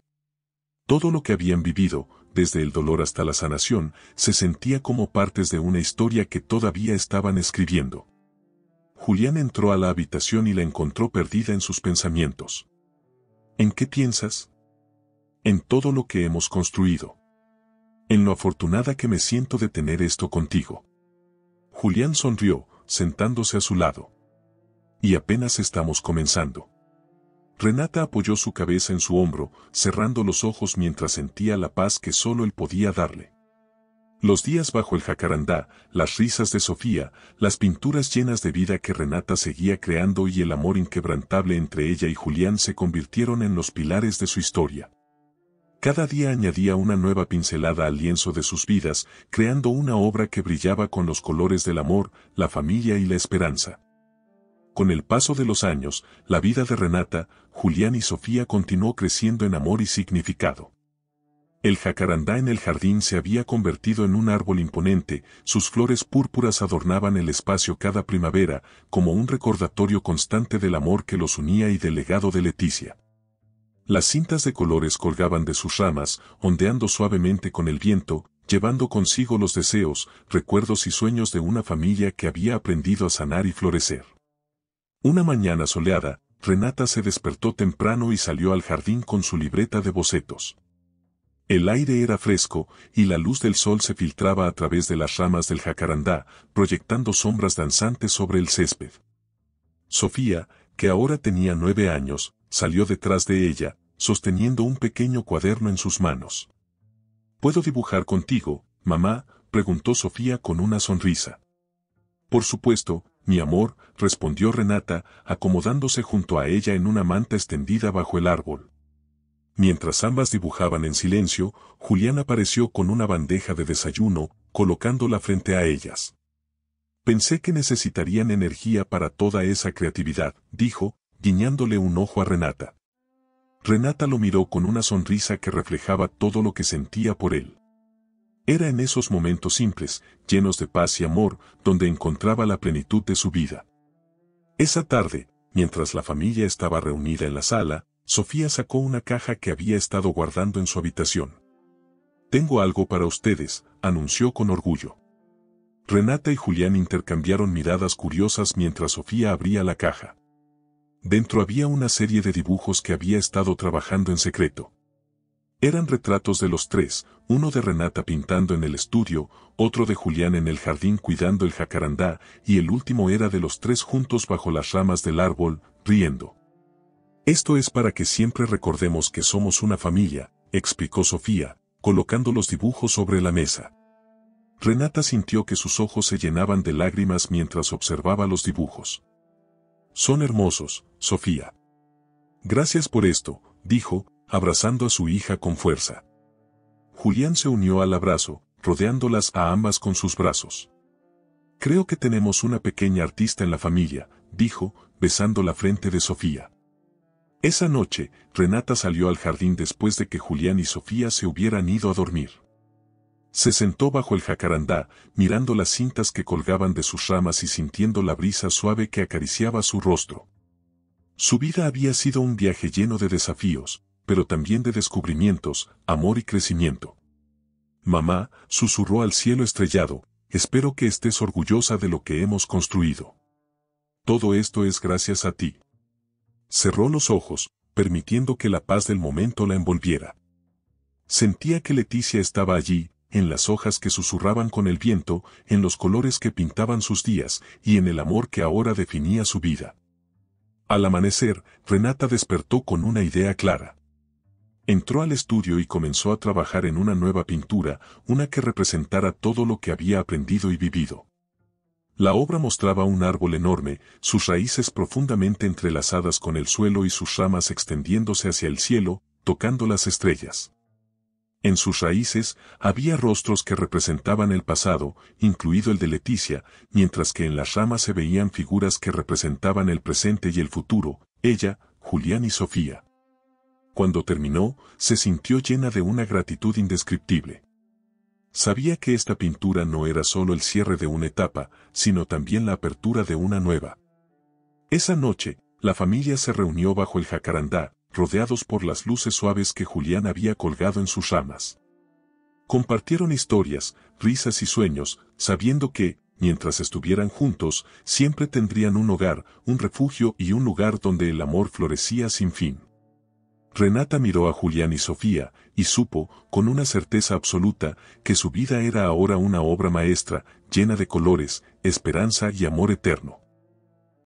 Todo lo que habían vivido, desde el dolor hasta la sanación, se sentía como partes de una historia que todavía estaban escribiendo. Julián entró a la habitación y la encontró perdida en sus pensamientos. «¿En qué piensas?». «En todo lo que hemos construido. En lo afortunada que me siento de tener esto contigo». Julián sonrió, sentándose a su lado. «Y apenas estamos comenzando». Renata apoyó su cabeza en su hombro, cerrando los ojos mientras sentía la paz que solo él podía darle. Los días bajo el jacarandá, las risas de Sofía, las pinturas llenas de vida que Renata seguía creando y el amor inquebrantable entre ella y Julián se convirtieron en los pilares de su historia. Cada día añadía una nueva pincelada al lienzo de sus vidas, creando una obra que brillaba con los colores del amor, la familia y la esperanza. Con el paso de los años, la vida de Renata, Julián y Sofía continuó creciendo en amor y significado. El jacarandá en el jardín se había convertido en un árbol imponente, sus flores púrpuras adornaban el espacio cada primavera, como un recordatorio constante del amor que los unía y del legado de Leticia. Las cintas de colores colgaban de sus ramas, ondeando suavemente con el viento, llevando consigo los deseos, recuerdos y sueños de una familia que había aprendido a sanar y florecer. Una mañana soleada, Renata se despertó temprano y salió al jardín con su libreta de bocetos. El aire era fresco, y la luz del sol se filtraba a través de las ramas del jacarandá, proyectando sombras danzantes sobre el césped. Sofía, que ahora tenía 9 años, salió detrás de ella, sosteniendo un pequeño cuaderno en sus manos. «¿Puedo dibujar contigo, mamá?», preguntó Sofía con una sonrisa. «Por supuesto, mi amor», respondió Renata, acomodándose junto a ella en una manta extendida bajo el árbol. Mientras ambas dibujaban en silencio, Julián apareció con una bandeja de desayuno, colocándola frente a ellas. «Pensé que necesitarían energía para toda esa creatividad», dijo, guiñándole un ojo a Renata. Renata lo miró con una sonrisa que reflejaba todo lo que sentía por él. Era en esos momentos simples, llenos de paz y amor, donde encontraba la plenitud de su vida. Esa tarde, mientras la familia estaba reunida en la sala, Sofía sacó una caja que había estado guardando en su habitación. «Tengo algo para ustedes», anunció con orgullo. Renata y Julián intercambiaron miradas curiosas mientras Sofía abría la caja. Dentro había una serie de dibujos que había estado trabajando en secreto. Eran retratos de los tres, uno de Renata pintando en el estudio, otro de Julián en el jardín cuidando el jacarandá, y el último era de los tres juntos bajo las ramas del árbol, riendo. «Esto es para que siempre recordemos que somos una familia», explicó Sofía, colocando los dibujos sobre la mesa. Renata sintió que sus ojos se llenaban de lágrimas mientras observaba los dibujos. «Son hermosos, Sofía». «Gracias por esto», dijo, abrazando a su hija con fuerza. Julián se unió al abrazo, rodeándolas a ambas con sus brazos. «Creo que tenemos una pequeña artista en la familia», dijo, besando la frente de Sofía. Esa noche, Renata salió al jardín después de que Julián y Sofía se hubieran ido a dormir. Se sentó bajo el jacarandá, mirando las cintas que colgaban de sus ramas y sintiendo la brisa suave que acariciaba su rostro. Su vida había sido un viaje lleno de desafíos, pero también de descubrimientos, amor y crecimiento. «Mamá», susurró al cielo estrellado, «espero que estés orgullosa de lo que hemos construido. Todo esto es gracias a ti». Cerró los ojos, permitiendo que la paz del momento la envolviera. Sentía que Leticia estaba allí, en las hojas que susurraban con el viento, en los colores que pintaban sus días, y en el amor que ahora definía su vida. Al amanecer, Renata despertó con una idea clara. Entró al estudio y comenzó a trabajar en una nueva pintura, una que representara todo lo que había aprendido y vivido. La obra mostraba un árbol enorme, sus raíces profundamente entrelazadas con el suelo y sus ramas extendiéndose hacia el cielo, tocando las estrellas. En sus raíces había rostros que representaban el pasado, incluido el de Leticia, mientras que en las ramas se veían figuras que representaban el presente y el futuro, ella, Julián y Sofía. Cuando terminó, se sintió llena de una gratitud indescriptible. Sabía que esta pintura no era solo el cierre de una etapa, sino también la apertura de una nueva. Esa noche, la familia se reunió bajo el jacarandá, rodeados por las luces suaves que Julián había colgado en sus ramas. Compartieron historias, risas y sueños, sabiendo que, mientras estuvieran juntos, siempre tendrían un hogar, un refugio y un lugar donde el amor florecía sin fin. Renata miró a Julián y Sofía, y supo, con una certeza absoluta, que su vida era ahora una obra maestra, llena de colores, esperanza y amor eterno.